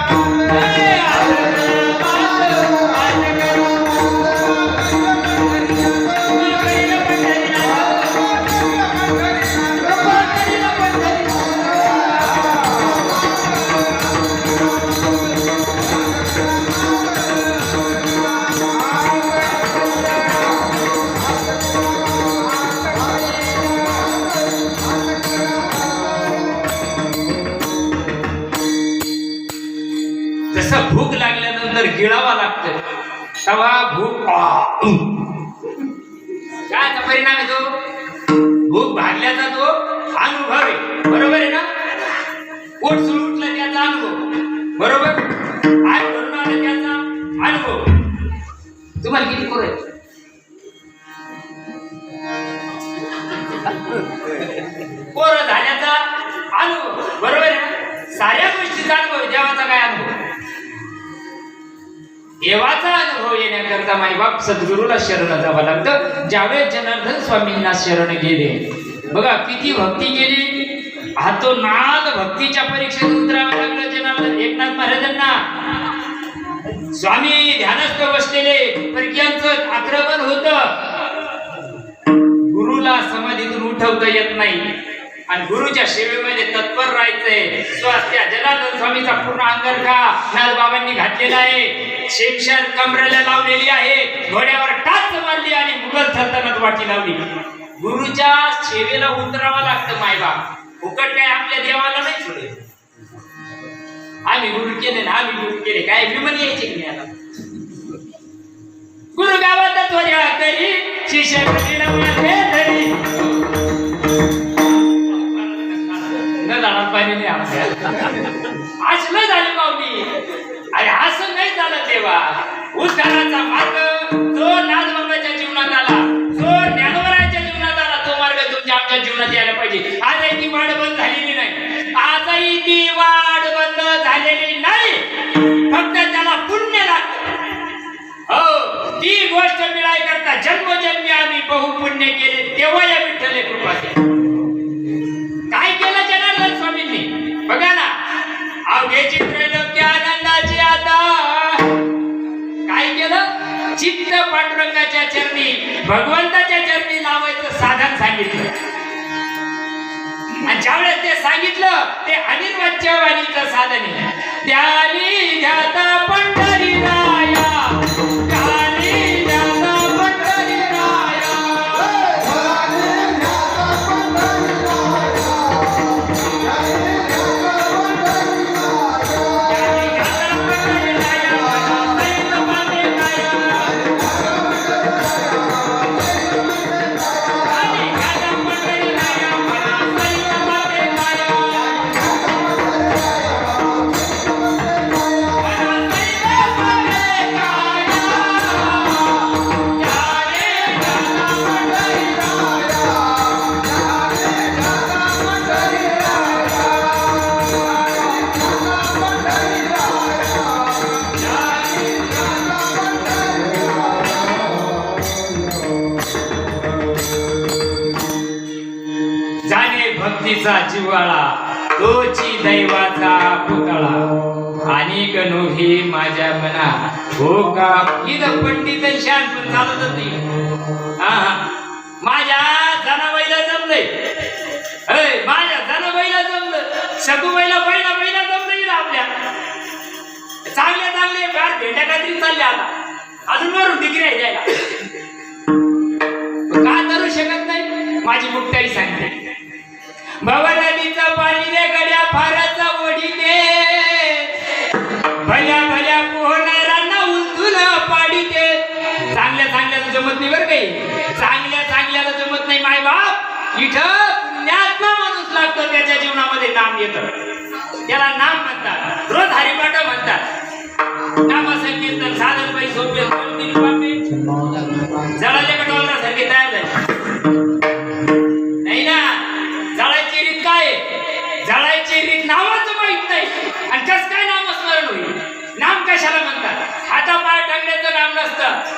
जसं भूक लागल्यानंतर गिळावा लागतं तेव्हा भूक काय परिणाम आहे तो भूक भागल्याचा तो अनुभव आहे बरोबर आहे ना पोट सुरू उठलं त्याचा अनुभव बरोबर आग भरून आलं त्याचा अनुभव तुम्हाला किती पोरं आहेत पोरं झाल्याचा अनुभव बरोबर आहे ना साऱ्या गोष्टीचा अनुभव देवाचा काय अनुभव देवाचा अनुभव येण्याकरता माईबाप सद्गुरूला शरण जावं लागतं ज्यावेळेस जनार्दन स्वामींना शरण गेले बघा किती भक्ती केली हा तो नाद भक्तीच्या परीक्षेत उतरावं लागलं जनार्दन एकनाथ महाराजांना स्वामी ध्यानस्थ बसलेले परक्यांचं आक्रमण होतं गुरुला समाधीतून उठवता येत नाही आणि गुरुच्या सेवेमध्ये तत्पर राहायचंय त्या जनार्दन स्वामीचा पूर्ण अंगरखा नाथबाबांनी घातलेला आहे शेपशाल कमरेला लावलेली आहे घोड्यावर टाच मारली आणि मुघल सल्तनत वाटी लावली गुरुच्या सेवेला उतरावं लागतं मायबाप फुकट काय आपल्या देवाला नाही सोडे आम्ही गुरु केले ना आम्ही गुरु केले काय विमान यायचे की नाही आता गुरु गावातच होत्या तरी शिष्य धरी पाणी नाही आपल्या असलं झालं माऊली अरे असं नाही झालं तेव्हा उद्धाराचा मार्ग जो नाथबाबाच्या जीवनात आला जो ज्ञानोबराच्या जीवनात आला तो मार्ग तुमच्या आमच्या जीवनात यायला पाहिजे आजही ती वाढ बंद झालेली नाही आजही ती वाढ बंद झालेली नाही फक्त त्याला पुण्य लागतं हो ती गोष्ट मिळाय करता जन्मजन्मी आम्ही बहुपुण्य केले तेव्हा या विठ्ठले कृपा केली काय केलं जनार्दन स्वामींनी बघा ना अवघे चित्रलोक्य आनंदाची आता काय केलं चित्त पांडुरंगाच्या चरणी भगवंताच्या चरणी लावायचं साधन सांगितलं आणि ज्यावेळेस ते सांगितलं ते अनिर्वाच्यवाणीचं साधन आहे त्यानी ध्याता पंढरी राया त्यानी ध्याता पंढरी राया भक्तीचा जिव्हाळा तोची दैवाचा पुतळा आणि गणोही माझ्या मना हो का इथं पंडित शान पण चालतच नाही माझ्या जनाबाईला जमलंय माझ्या जनाबाईला जमलं सगुबाईला पहिला पहिला जमलं इथं आपल्या चांगल्या चांगले गार भेट्या काहीतरी चालल्या आता अजून वरून डिग्री द्यायला का करू शकत नाही माझी मुक्ताई सांगते भवनदीचं पाणी दे गड्या फाराचा ओढी दे भल्या भल्या पोहणाऱ्यांना उलटून पाडी दे चांगल्या चांगल्याला जमत नाही बरं काही चांगल्या चांगल्याला जमत नाही माय बाप इथं पुण्यात्मा माणूस लागतो त्याच्या जीवनामध्ये नाम येतं त्याला नाम म्हणतात रोज हरिपाठ म्हणतात नामसंकीर्तन साधन बाई सोपे जळाले कटवालसारखे तयार झाले नाही ना जळायची रीत काय जळायची रीत नावाचं माहित नाही आणि कस काय नामस्मरण होईल नाम कशाला म्हणतात हातापाय टांगण्याचं नाम नसतं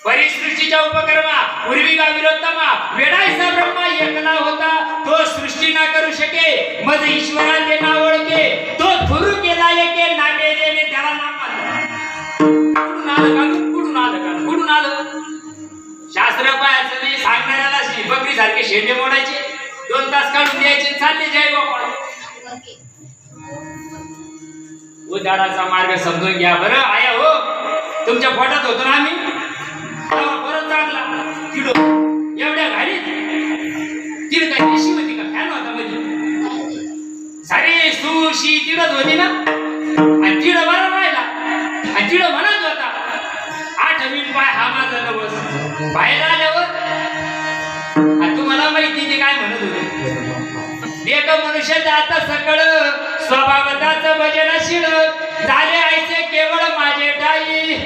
परिसृष्टीच्या उपक्रमा पूर्वी गाविरोत्तमा वेडायचा ब्रह्मा एकला होता तो सृष्टी ना करू शके मज ईश्वरा ते नाव ओळखे तो थुरू केला एके नामे देणे त्याला नाम आलं कुठून आलं शास्त्र पाहायचं नाही सांगणाऱ्याला बकरी सारखे शेंडे मोडायचे 2 तास काढून द्यायचे चालले जय बापा उदाराचा मार्ग समजून घ्या बरं आया हो तुमच्या पोटात होतो ना आम्ही बरं चांगला किडो एवढ्या घालीत तिड काय देशी होती का फॅन होता म्हणजे सारी सुशी तिडच होती ना आणि तिड बरं राहिला आणि तिड म्हणत होता 8 मिनिट पाय हा माझा नवस बाहेर आल्यावर तुम्हाला माहिती ते काय म्हणत होते एक मनुष्य आता सकळ स्वभावताचं भजन शिड झाले आईचे केवळ माझे डाई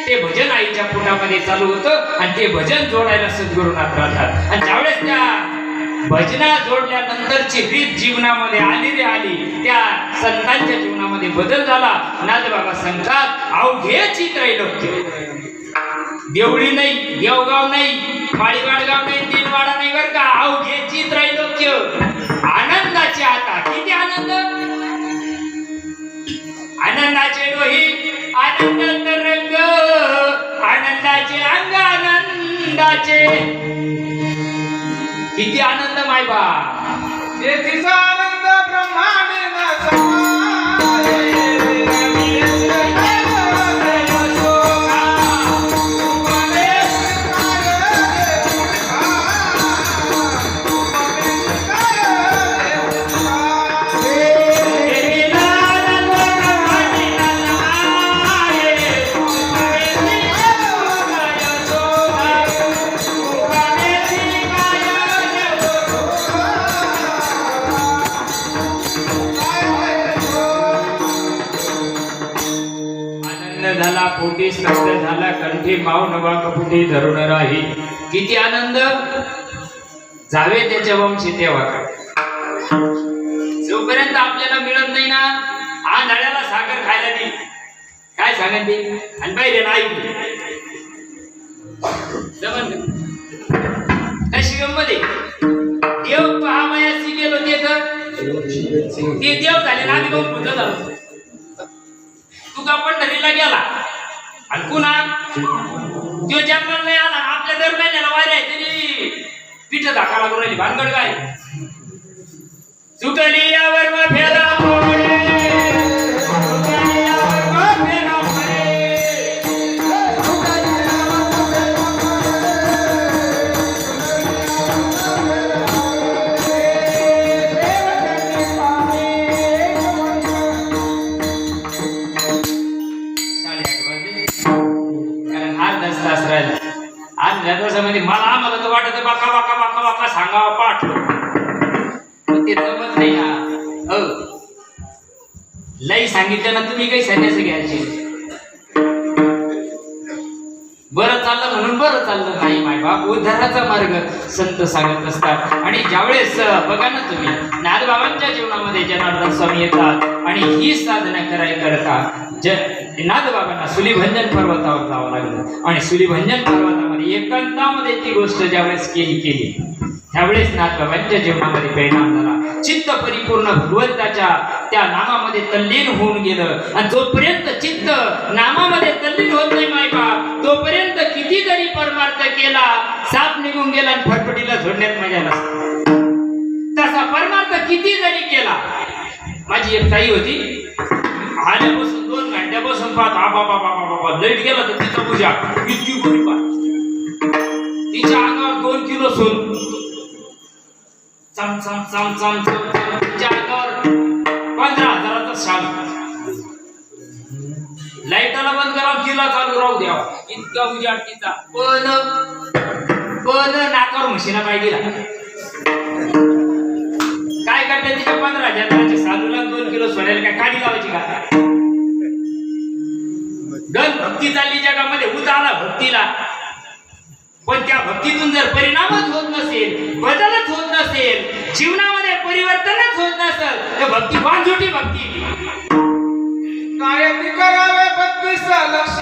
ते भजन आईच्या पोटामध्ये चालू होतं आणि ते भजन जोडायला सद्गुरुनाथ राहतात आणि ज्यावेळेस त्या भजना जोडल्यानंतरची रीत जीवनामध्ये आली रे आली त्या संतांच्या जीवनामध्ये बदल झाला नाथबाबा सांगतात अवघे त्रैलोक्य देवळी नाही देवगाव नाही माळीवाडगाव नाही तीनवाडा नाही बरं का अवघे त्रैलोक्य आनंदाचे आता किती आनंद आनंदाचे डोही आनंद रंग आनंदाचे अंग आनंदाचे किती आनंद मायबा तेथीचा आनंद ब्रह्मांडे समाये झाला पोटी स्पर्ध झाला कंठी माव नवा कपुटी धरून राही किती आनंद जावे त्याच्या वंशी तेव्हा जोपर्यंत आपल्याला मिळत नाही ना आंधळ्याला साखर खायला नाही काय सांगत ते आणि बाहेर नाही शिवमध्ये देव पहावयासी गेलो ते देव झाले ना आम्ही दोन पुढे झालो तुका पंढरीला गेला आणि पुन्हा तो जन्माला नाही आला आपल्या दर महिन्याला वारी आहे तरी पिठ धाका लागून राहिली भानगड काय सुटली यावर मग फेरा मोडे सुटली यावर मग फेरा मोडे मला आम्हाला तर वाटत बाका बाका बाका बाका सांगावा पाठ ते जमत नाही ना लई सांगितलं ना तुम्ही काही संन्यास घ्यायचे बरं चाललं म्हणून बरं चाललं नाही माय बाप उद्धाराचा मार्ग संत सांगत असतात आणि ज्यावेळेस बघा ना तुम्ही नाथबाबांच्या जीवनामध्ये जनार्दन स्वामी येतात आणि ही साधना करता नाथबाबांना सुलीभंजन पर्वतावर जावं लागलं आणि सुलीभंजन पर्वतामध्ये एकांतामध्ये ती गोष्ट ज्यावेळेस केली त्यावेळेस नाथबाबांच्या जीवनामध्ये परिणाम झाला चित्त परिपूर्ण भगवंताच्या त्या नामामध्ये तल्लीन होऊन गेलं आणि जोपर्यंत चित्त नामामध्ये तल्लीन होत नाही मायबाप तोपर्यंत किती जरी परमार्थ केला साप निघून गेला आणि फटफटीला झोडण्यात मजा नसते तसा परमार्थ किती जरी केला माझी एक ताई होती आल्यापासून 2 घंट्यापासून पाहत बाबा लाईट गेला तर तिचा पूजा इतकी गोरी पाहत तिच्या अंगावर 2 किलो सोन चम चम चम चम चम तिच्या अंगावर 15,000चा शाल लाईटाला बंद करा किला चालू राहू द्यावा इतका उजाड तिचा पण नाकावर म्हशीला पाय गेला काय करते तिच्या 15,000च्या साधूला 2 किलो सोन्याला काय काढी लावायची का गण भक्ती चालली जगामध्ये उतारा भक्तीला पण त्या भक्तीतून जर परिणामच होत नसेल बदलच होत नसेल जीवनामध्ये परिवर्तनच होत नसेल तर भक्ती वांझोटी भक्ती काय ती करावे भक्तीचा लक्ष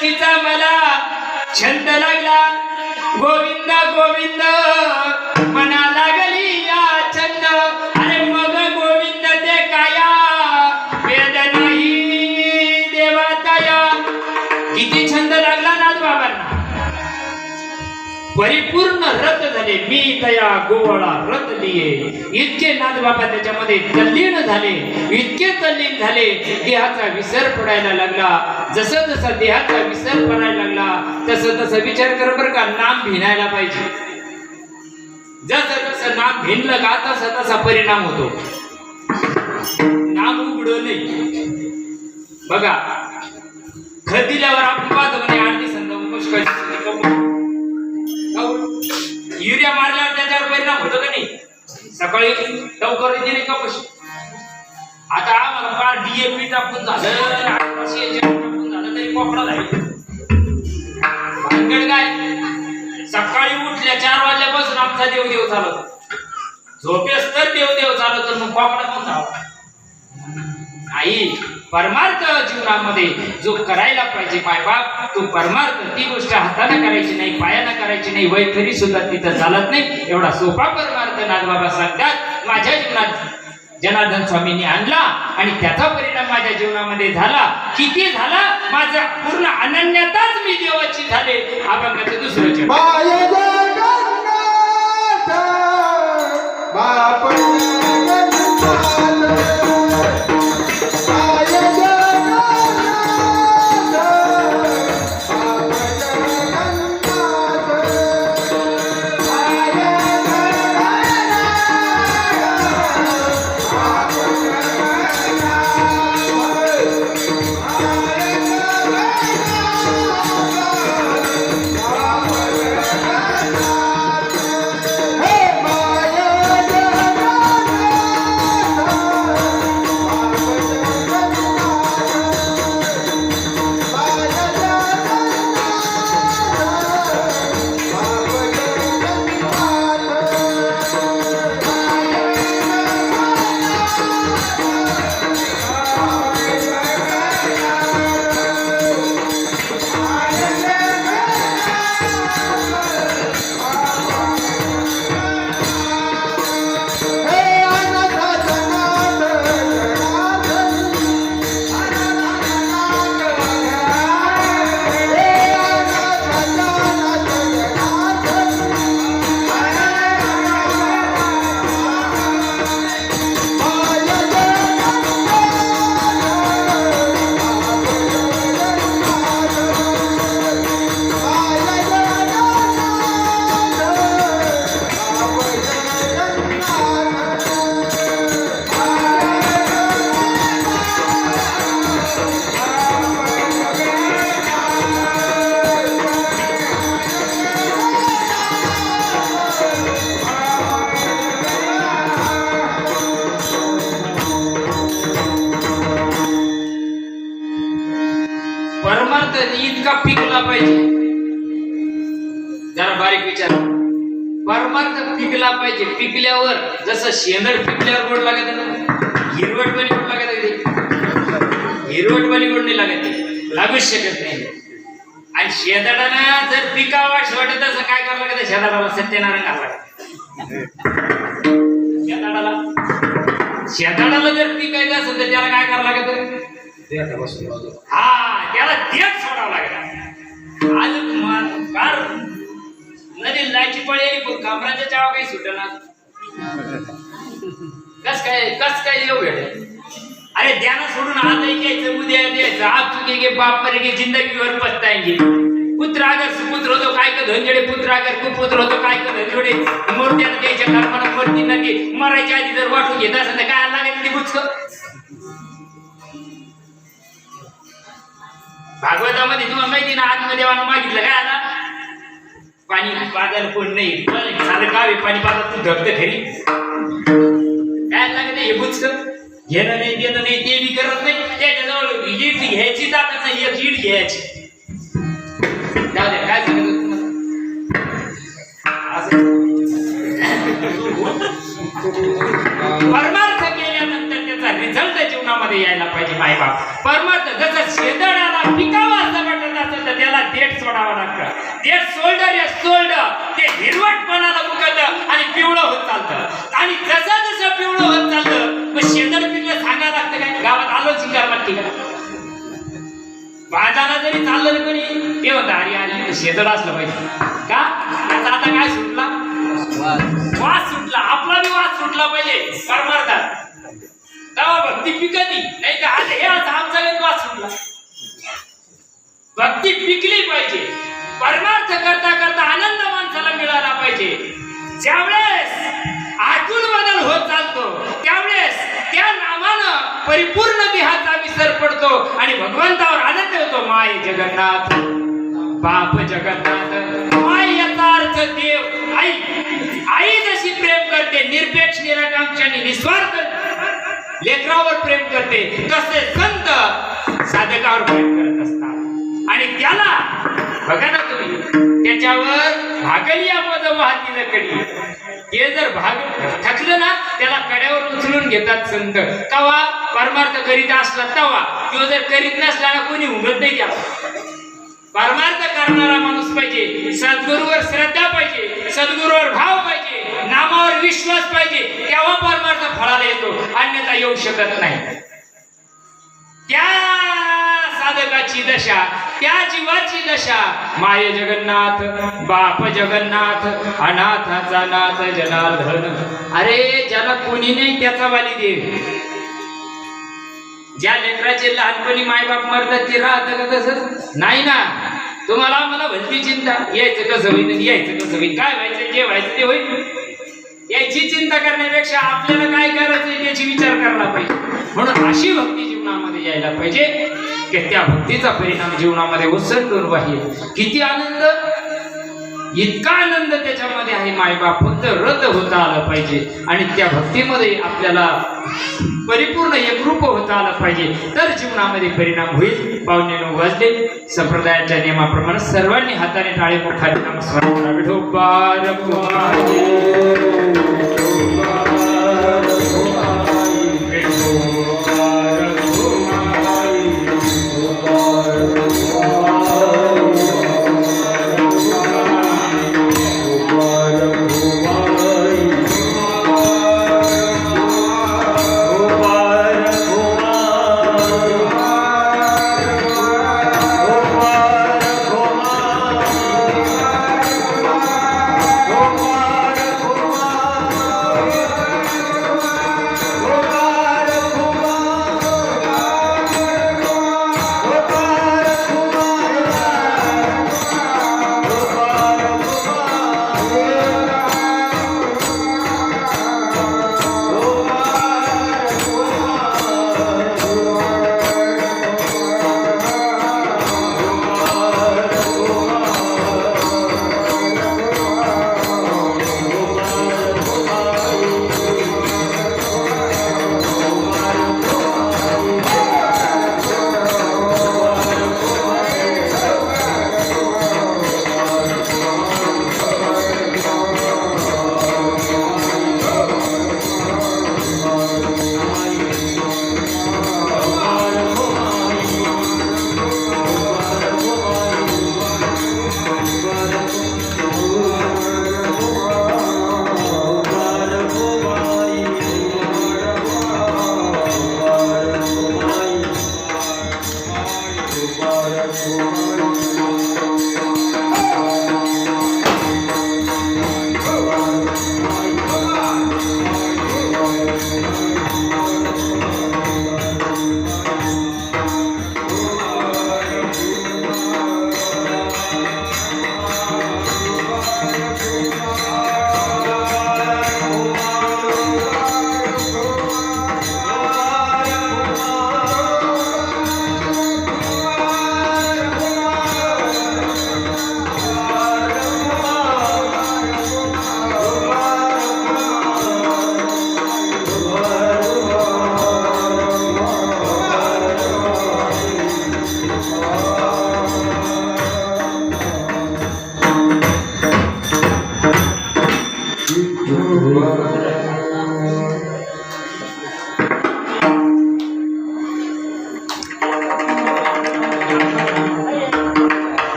गोष्टीचा मला छंद लागला गोविंद गोविंद मना लागली या छंद अरे मग गोविंद ते काया वेद नाही देवाताया किती छंद लागला नाथ बाबांना परिपूर्ण रत झाले मी तया गोवळा रत लिये इतके नाथ बाबा त्याच्यामध्ये तल्लीन झाले इतके तल्लीन झाले देहाचा विसर पडायला लागला जसं जसं देहाचा विसर पडायला लागला तसं तसं विचार कर बरं का नाम भिनायला पाहिजे जसं जसं नाम भिनलं का तसा तसा परिणाम होतो नाम उघडं नाही बघा खत दिल्यावर आपण पाहतो म्हणे 8 दिवसांना पुष्कळ युरिया मारल्यावर त्याच्यावर परिणाम होतो का नाही सकाळी लवकर येते नाही कपश आता आम्हाला फार डीएपी टाकून झालं टाकून झालं तरी कोपडा झाली भानगड काय सकाळी उठल्या 4 वाजल्यापासून आमचा देवदेव चालत झोपेस तर देवदेव चालत तर मग कोपडा पण झाला आई परमार्थ जीवनामध्ये जो करायला पाहिजे मायबाप तो परमार्थ ती गोष्ट हाताने करायची नाही पायाने करायची नाही वय तरी सुद्धा तिथं चालत नाही एवढा सोपा परमार्थ नाथबाबा सांगतात माझ्या जीवनात जनार्दन स्वामींनी आणला आणि त्याचा परिणाम माझ्या जीवनामध्ये झाला किती झाला माझा पूर्ण अनन्यताच मी देवाची झाले अभंगाचं दुसरं चरण माय जगन्नाथ बाप परमार्थ इतका पिकला पाहिजे जरा बारीक विचार परमार्थ पिकला पाहिजे पिकल्यावर जसं शेंदड पिकल्यावर गोड लागत हिरवटपणी गोड लागत हिरवटपणी गोड नाही लागत लागूच शकत नाही आणि शेंदडाला जर पिकावा वाटत असं काय करावं लागत शेंदाडाला सत्यनारायण घालावं लागत शेंदाडाला जर पिकायचं असेल तर त्याला काय करावं लागत हा त्याला देठ सोडावं लागेल आज फार नदी लायची पळी आली पण कामराच्या चावा काही सुटना कस काय येऊ भेटे अरे ध्यान सोडून आजही घ्यायचं उद्या द्यायचं आज चुके गे बाप मरे गे जिंदगीवर पस्ताएंगे पुत्र अगर सुपुत्र होतो काय का धनजडे पुत्र अगर कुपुत्र होतो काय का धनजडे मूर्त्याला द्यायच्या कर्माला मूर्ती नदी मरायच्या आधी जर वाटून घेत असेल तर काय लागेल ती बुचक भागवतामध्ये तुम्हाला माहिती ना आत्मदेवानं मागितलं काय आला पाणी पाजायला कोण नाही साधं गावी पाणी पाजत तू धगत खरी काय लागत हे बुचक घेणं नाही देणं नाही ते बी करत नाही त्याच्याजवळ ईट घ्यायची ताकद नाही एक ईट घ्यायची जाऊ द्या काय सांगत परमार्थ केल्यानंतर त्याचा रिझल्ट जीवनामध्ये यायला पाहिजे मायबाप परमार्थ जसं शेंदडाला पिकावा असं वाटत असेल तर देठ सोडावं लागतं. देठ सोल्डर या सोल्डर ते हिरवटपणाला मुकत आणि पिवळं होत चालतं. आणि जसं जसं पिवळं होत चालतं मग शेंदड पिकलं सांगायला लागतं काय गावात आलो शिंगार वाटते का बाजाला जरी चाललं ना कोणी ते म्हणतं अरे अरे शेतड असलं पाहिजे का त्याचा आता काय सुटला वास सुटला आपला बी वास सुटला पाहिजे परमार्थात तेव्हा भक्ती पिकती नाही का आता हे असं आमचा काही वास सुटला. भक्ती पिकली पाहिजे. परमार्थ करता करता आनंद माणसाला मिळाला पाहिजे. ज्यावेळेस आतून बदल होत चालतो त्यावेळेस त्या नामानं परिपूर्ण देहाचा विसर पडतो आणि भगवंतावर आनंद होतो. माय जगन्नाथ बाप जगन्नाथ माय याचा अर्थ देव आई. आई जशी प्रेम करते निर्पेक्ष निराकांक्ष आणि निस्वार्थ लेकरावर प्रेम करते तसे संत साधकावर प्रेम करत असतात. आणि त्याला बघा ना तुम्ही त्याच्यावर भागलिया पद वाहतील कडी. हे जर भाग थकलं ना त्याला कड्यावर उचलून घेतात संत. तवा परमार्थ करीत असला तवा किंवा जर करीत नसला ना कोणी उमत नाही त्याला. परमार्थ करणारा माणूस पाहिजे. सद्गुरूवर श्रद्धा पाहिजे. सद्गुरूवर भाव पाहिजे. नामावर विश्वास पाहिजे. तेव्हा परमार्थ फळाला येतो अन्यथा येऊ शकत नाही. त्या साधकाची दशा त्या जीवाची दशा माय जगन्नाथ बाप जगन्नाथ अनाथाचा नाथ जनार्दन. अरे ज्याला कोणी नाही त्याचा वाली देव. ज्या लेकराचे लहानपणी मायबाप मरतात ते राहतं का तसं नाही ना. तुम्हाला मला भलती चिंता यायचं कसं होईल यायचं कसं होईल काय व्हायचं जे व्हायचं ते होईल याची चिंता करण्यापेक्षा आपल्याला काय करायचं याची विचार करायला पाहिजे. म्हणून अशी भक्ती जीवनामध्ये यायला पाहिजे की त्या भक्तीचा परिणाम जीवनामध्ये ओसंडून वाहील. किती आनंद इतका आनंद त्याच्यामध्ये आहे. मायबाप फक्त रत होता आलं पाहिजे आणि त्या भक्तीमध्ये आपल्याला परिपूर्ण एकरूप होता आलं पाहिजे तर जीवनामध्ये परिणाम होईल. पावणे 9 वाजले. संप्रदायाच्या नियमाप्रमाणे सर्वांनी हाताने टाळे मुखाने नामस्मरण करा. विठोबा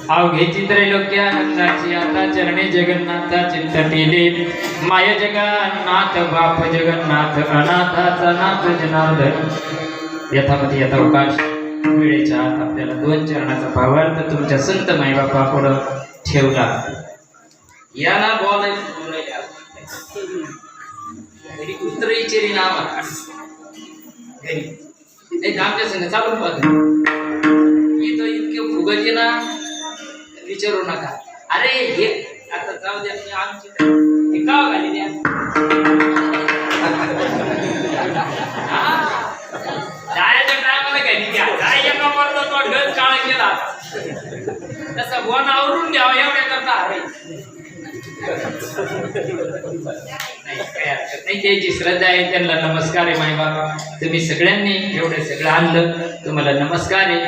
अवघे चित्रलोक्या नंदाची आता चरणे जगन्नाथा चिंतटिले माय जगन्नाथ बाप जगन्नाथ अनाथाचा नाथ जनार्दन यथामती यथावकाश वेळेच्या आत आपल्याला 2 चरणाचा भावार्थ तुमच्या संत मायबापा पुढे ठेवला. याला बोलायला घरी कुत्र इचेरी नाव घरी नाही आमच्या संग चालून पाहतो येतो इतके फुगते ना विचारू नका. अरे हे आता जाऊ द्या मी आमची हे का घाली द्या जायच्या टायमाला घाली द्या जायच्या कामाला तो ढग काळा केला तसा बोन आवरून द्यावा एवढ्या करता. अरे नाही त्याची श्रद्धा आहे त्यांना नमस्कार आहे. मायबाबा तुम्ही सगळ्यांनी एवढं सगळं आणलं तुम्हाला नमस्कार आहे.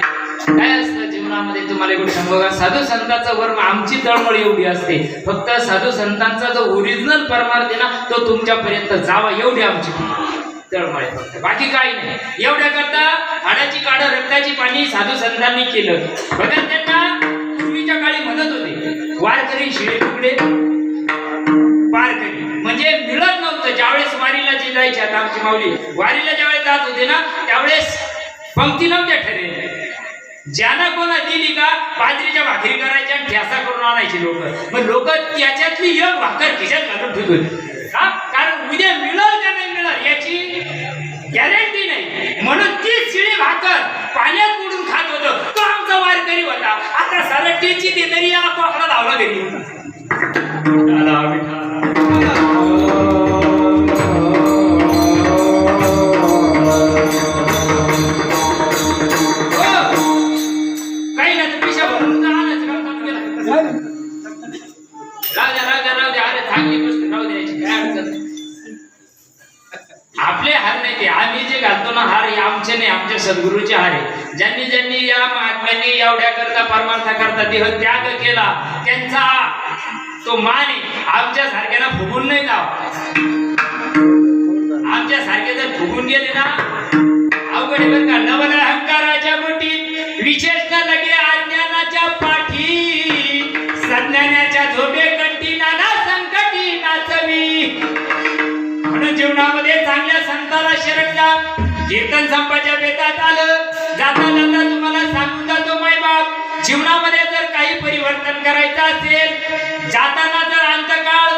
काय असतं जीवनामध्ये तुम्हाला एवढं सांगू का साधू संतांचा वर्म आमची तळमळ एवढी असते फक्त साधू संतांचा जो ओरिजिनल परमार्थ आहे ना तो तुमच्यापर्यंत जावा एवढी आमची तळमळ आहे फक्त बाकी काही नाही. एवढ्या करता हाडाची काढ रक्ताची पाणी साधू संतांनी केलं बघा. त्यांना पूर्वीच्या काळी म्हणत होते वारकरी शिळे तुकडे वारकरी म्हणजे मिळत नव्हतं. ज्यावेळेस वारीला जे जायचे आता आमची माऊली वारीला ज्यावेळेस जात होते ना त्यावेळेस पंक्ती नव्हत्या ठरलेल्या. ज्यांना कोणा दिली का बाजरीच्या भाकरी करायच्या आणि ठ्यासा करून आणायचे लोक. मग लोक त्याच्यातली एक भाकर खिशात घालून ठेवत होते का कारण उद्या मिळेल का नाही मिळेल याची गॅरंटी नाही. म्हणून ती शिळी भाकर पाण्यात बुडून खात होतो तो आमचा वारकरी होता. आता सरटीची ते तरी याला कोकणा लावला घरी आपले हार नाही ते आम्ही जे घालतो ना हार हे आमचे नाही आमच्या सद्गुरूचे हार आहे. ज्यांनी ज्यांनी या महात्म्यांनी एवढ्या करता परमार्था करता देह त्याग केला त्यांचा तो मान आहे. आमच्या सारख्याला फुगून नाही जाव. आमच्या सारखे जर फुगून गेले ना अवघड बरं का. नवल अहंकाराच्या बोटीत विशेष न लगे अज्ञानाच्या पाठी संज्ञानाच्या झोपे कंठी नाना संकटी नाचवी. म्हणून जीवनामध्ये चांगल्या संताला शरण जा. कीर्तन संपाच्या बेतात आलं जाता जाता तुम्हाला सांगून जातो मायबाप जीवनामध्ये जर काही परिवर्तन करायचं असेल जाताना जर अंतकाळ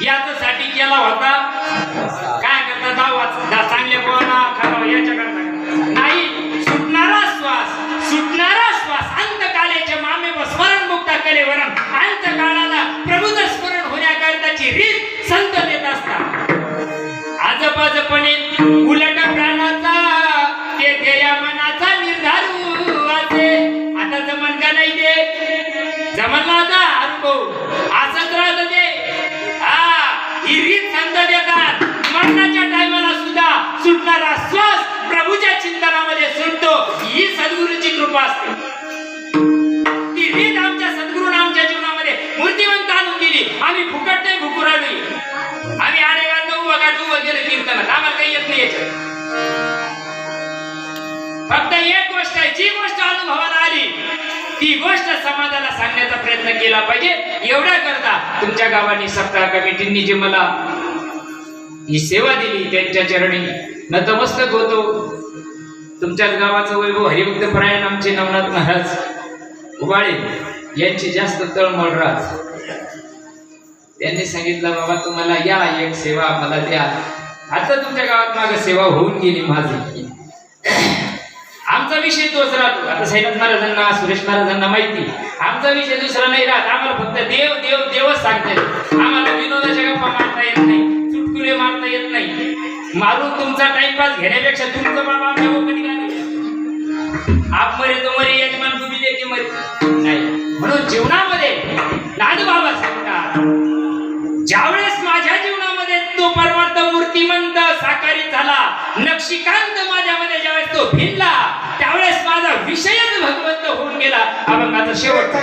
याच्यासाठी केला होता काय करता दावा चांगले कोणा खरं याच्याकरता नाही. सुटणारा श्वास अंतकालेचे मामे व स्मरण मुक्त कलेवरम अंतकाळाला प्रभूचं स्मरण होण्याकरताची रीत संत देत असतात. आजपाजपणे उलट प्राणाचा तेथे या मनाचा निर्धारू असे. आता जमन का नाही ते जमन आता अनुभव असंच राहत ते. ही रीत संत देतात. मरणाच्या टायमाला सुद्धा सुटणारा श्वास प्रभूच्या चिंतनामध्ये सुटतो. ही सद्गुरूची कृपा असते. ती रीत आमच्या सद्गुरूने आमच्या जीवनामध्ये मूर्तिवंत आणून दिली. आम्ही फुकट नाही भुकू राहिलो. आम्ही उभं गेलं कीर्तनात आम्हाला काही येत नाही याच्यात. फक्त एक गोष्ट आहे जी गोष्ट अनुभवाला आली ती गोष्ट समाजाला सांगण्याचा प्रयत्न केला पाहिजे. एवढ्या करता तुमच्या गावानी सप्ताह कमिटींनी जे मला ही सेवा दिली त्यांच्या चरणी नतमस्तक होतो. तुमच्याच गावाचं वैभव हरिभक्त परायण आमचे नवनाथ महाराज उबाळे यांची जास्त तळमळ राहत. त्यांनी सांगितलं बाबा तुम्हाला या एक सेवा मला द्या. आता तुमच्या गावात मागे सेवा होऊन गेली माझी. आमचा विषय तोच राहतो. आता साईनाथ महाराजांना सुरेश महाराजांना माहिती आमचा विषय दुसरा नाही राहत. आम्हाला फक्त देव देव देवच सांगता येत. आम्हाला विनोदाच्या गप्पा मारता येत नाही चुटकुले मारता येत नाही. मारून तुमचा टाइमपास घेण्यापेक्षा तुमचं बाबा आमच्या कधी आप मरे तो मरे यजमान तुम्ही देते मरे नाही. म्हणून जीवनामध्ये नाद बाबा सांगतात ज्यावेळेस माझ्या जीवनामध्ये तो परमार्थ मूर्तिमंत साकारित झाला, नक्षीकांत माझ्यामध्ये ज्यावेळेस तो भिनला, त्यावेळेस माझा विषयच भगवंत होऊन गेला. अभंगाचा शेवट.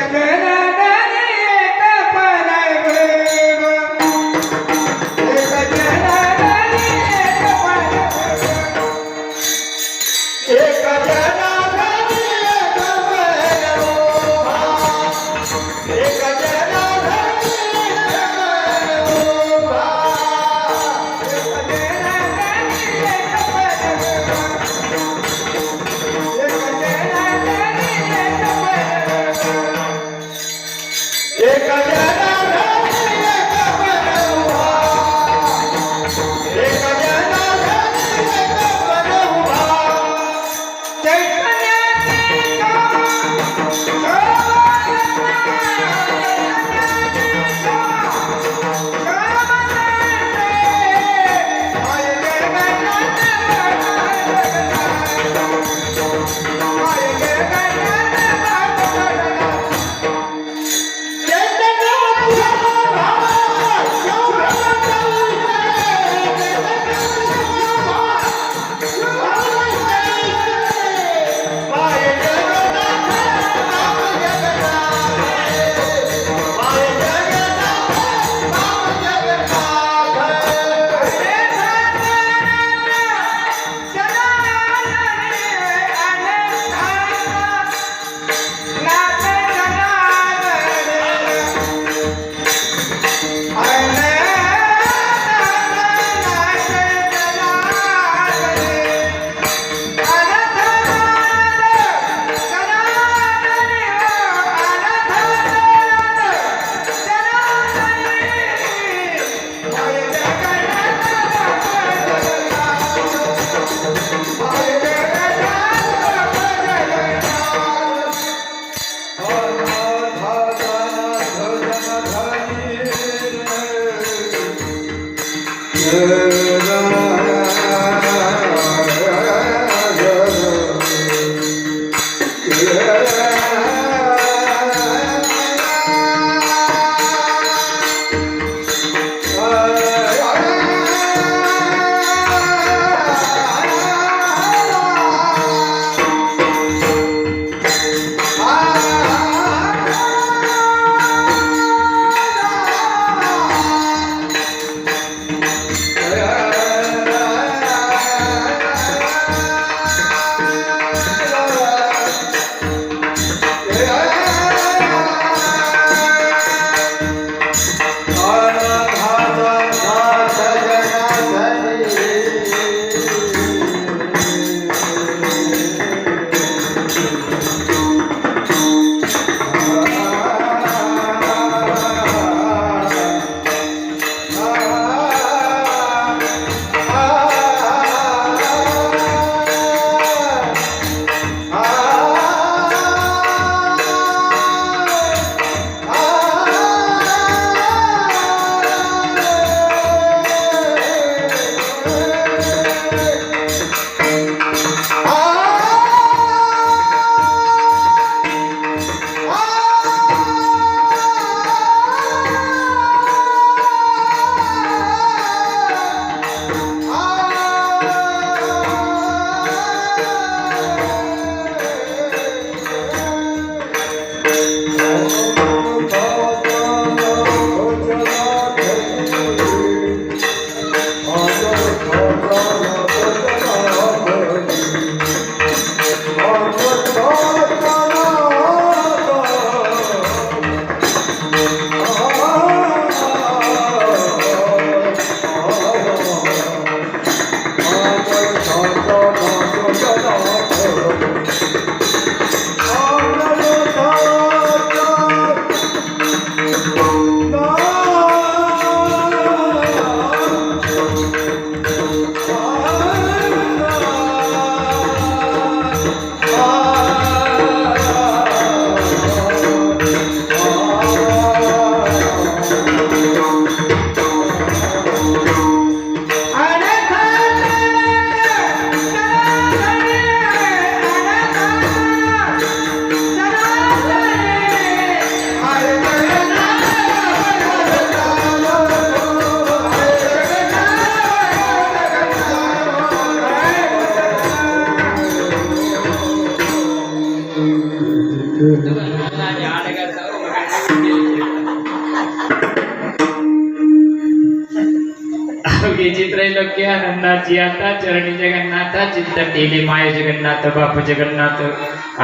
भक्तीची त्रैलोक्य आनंदाची आता चरणी जगन्नाथा चित्त केले माय जगन्नाथ बाप जगन्नाथ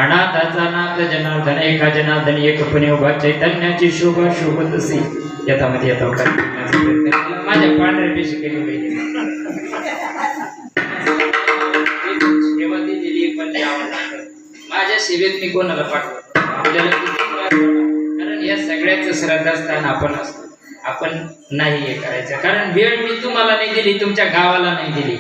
अनाथाचा नाथ जनार्दन एका जनार्दन एकपणे उभा चैतन्याची शोभा शोभत असे यातामध्ये येतो काय माझ्या पांढऱ्या पेशी केली पाहिजे सेवा दिलेली पण द्यावं लागतं. माझ्या सेवेत मी कोणाला पाठवतो आपल्याला कारण या सगळ्याचं श्रद्धास्थान आपण असतो. आपण नाही हे करायचं कारण वेळ मी तुम्हाला नाही दिली तुमच्या गावाला नाही दिली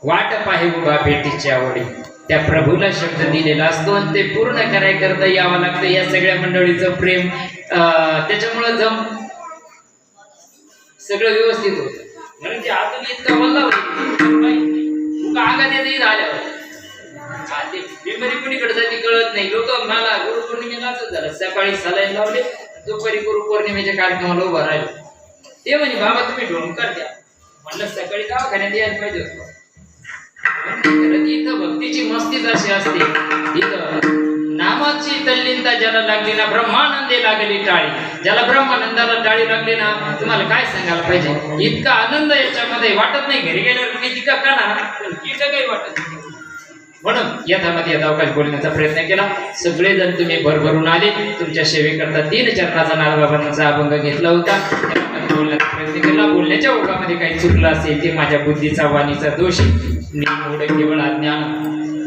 वाट पाहे उभा भेटीची आवडी त्या प्रभूला शब्द दिलेला असतो आणि ते पूर्ण करायकरता यावं लागतं. या सगळ्या मंडळीचं प्रेम त्याच्यामुळं जम सगळं व्यवस्थित होतं म्हणून ते आतून इतकं बोलला आगात येते आल्यावर ते मेमरी कुणीकडे जाते कळत नाही. लोक मला गुरुपौर्णिमेला असंच झालं सकाळी सलाईन लावले दुपारी गुरुपौर्णिमेच्या कार्यक्रमाला उभं राहिलो ते म्हणे बाबा तुम्ही ढोंकर द्या म्हणलं सकाळी दवाखान्यात यायला पाहिजे होतं. इथं भक्तीची मस्तीच अशी असते इथं नामाची तल्लीनता ज्याला लागली ना ब्रह्मानंदे लागली टाळी ज्याला ब्रह्मानंदाला टाळी लागली ना तुम्हाला काय सांगायला पाहिजे इतका आनंद याच्यामध्ये वाटत नाही घरी गेल्यावर किती का ना पण इथं काही वाटत नाही. म्हणून यथामती यथावकाश बोलण्याचा प्रयत्न केला. सगळेजण तुम्ही भरभरून आले तुमच्या सेवेकरता 3 चरणाचा नागबाबांचा अभंग घेतला होता बोलण्याचा प्रयत्न केला. बोलण्याच्या ओघामध्ये काही चुकलं असेल ते माझ्या बुद्धीचा वाणीचा दोष मी एवढं केवळ अज्ञान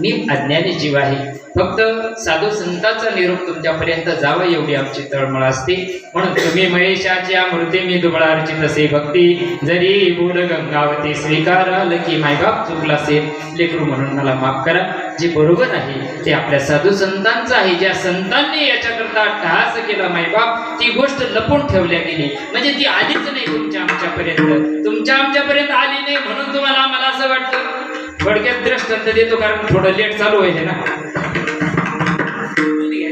मी अज्ञानी जीव आहे. फक्त साधू संतांचा निरोप तुमच्यापर्यंत जावं एवढी आमची तळमळ असते. म्हणून तुम्ही महेशाच्या मूर्ती मी दुबळा अर्चित असे भक्ती जरी बोल गंगावती स्वीकाराल की मायबाप चुकला असेल लेकरू म्हणून मला माफ करा. जे बरोबर आहे ते आपल्या साधू संतांचं आहे. ज्या संतांनी याच्याकरता अट्टहास केला मायबाप ती गोष्ट लपून ठेवल्या गेली म्हणजे ती आलीच नाही तुमच्या आमच्यापर्यंत आली नाही म्हणून तुम्हाला आम्हाला असं वाटतं. थोडक्यात दृष्टांत देतो कारण थोडं लेट चालू व्हायचे ना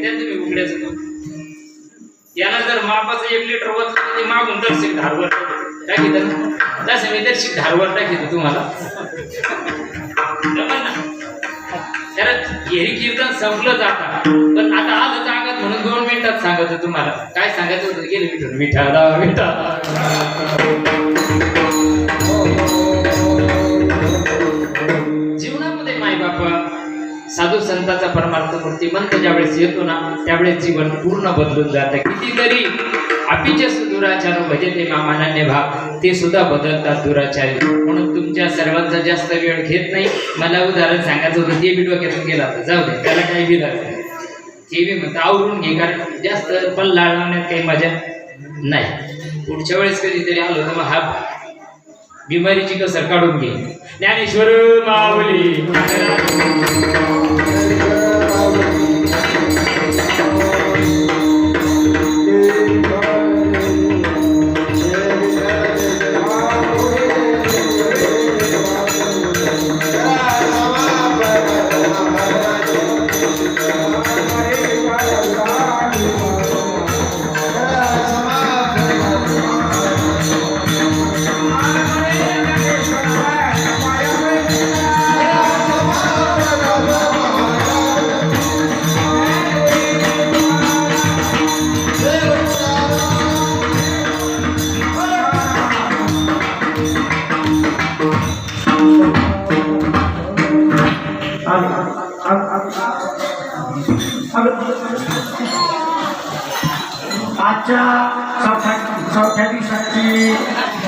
तुम्ही उघड्याचं दूध याला जर मापाचं 1 लिटर वत ते मागून दर्शिक धारवर टाकीत तसं मी दर्शिक धारवर टाकीतो तुम्हाला त्याला घेरी कीर्तन संपलं जाता पण आता आलं सांगत म्हणून 2 मिनिटात सांगतो तुम्हाला काय सांगायचं होतं गेले मिठून मिठाला मिठा जीवनामध्ये मायबापा साधू संतांचा परमार्थ मूर्ती मंत ज्यावेळेस येतो ना त्यावेळेस जीवन पूर्ण बदलून जातं. कितीतरी अपिचे दुराचार भजते मामान्य भाग ते सुद्धा बदलतात दुराचारी. म्हणून तुमच्या सर्वांचा जास्त वेळ घेत नाही. मला उदाहरण सांगायचं होतं ते बी डोक्यातून गेला तर जाऊ दे त्याला काही बी लागतं ते बी म्हणतं आवरून घे कारण जास्त पण लावण्यात काही मजा नाही. पुढच्या वेळेस कधीतरी आलो तर मग हा बिमारीची कसर काढून घे. ज्ञानेश्वर माऊली आजच्या चौथ्या दिवसाची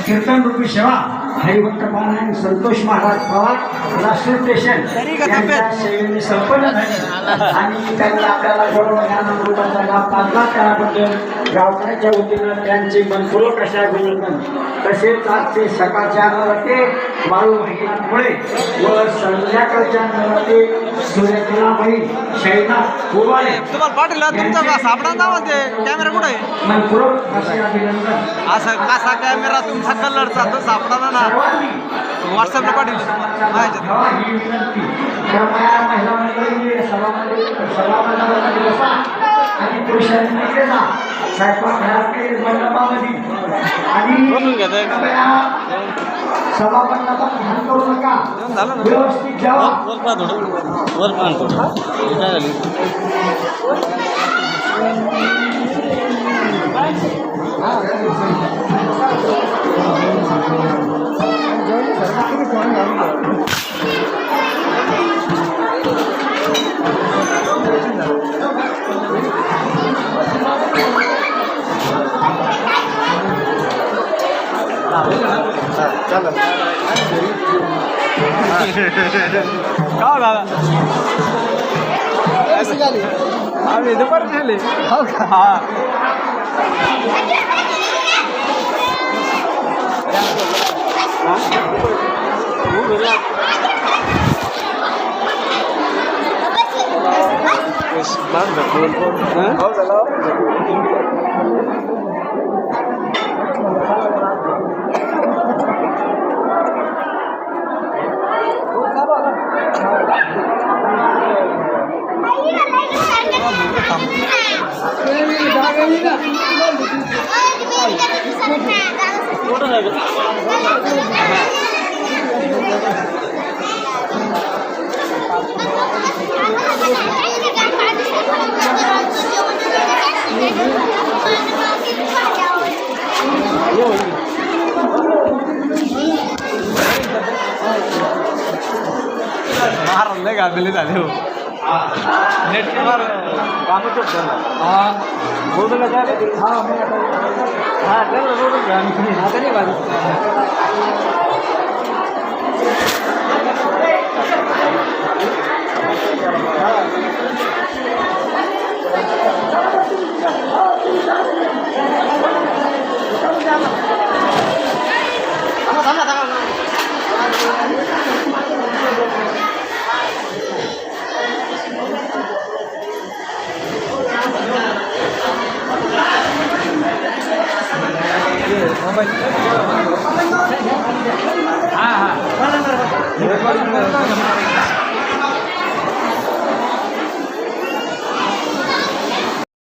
कीर्तन रूपी सेवा हरिभक्त पारायण संतोष महाराज पवार राष्ट्रीय स्टेशन यांच्या सेवेने संपन्न झाली आणि त्यांनी आपल्याला ज्ञानामृताचा लाभ पाजला त्याबद्दल गावकऱ्याच्या वतीनं त्यांचे मनपूर्वक अशा अभिनंदन. तसेच आजचे सकाळच्या नवते बाळू भगिनीमुळे व संध्याकाळच्या नवते सूर्यकलाबाई शैनाथ गोवाले तुम्हाला पाटील तुमचा सापडा ना म्हणते कॅमेरा कुठे आहे मनपूर्वक असे अभिनंदन. असं कसा कॅमेरा तुमचा कलरचा तो सापडा ना व्हॉट्सअपला पाठवलं ही विनंती त्यामुळे महिला मंडळी सभामंडळामध्ये बसा आणि पुरुषांनी तिकडे जा स्वयंपाक घरातील मंडपामध्ये आणि सभामंडपात घाण करू नका व्यवस्थित जावा. का दादा आम्ही दुपार झाले हो का हा महाराज गाजले झाले हो नेट मार कामच झालं हा बोलून काय हा हा त्याला बोलून घ्या मी आता नाही बाजू हा हा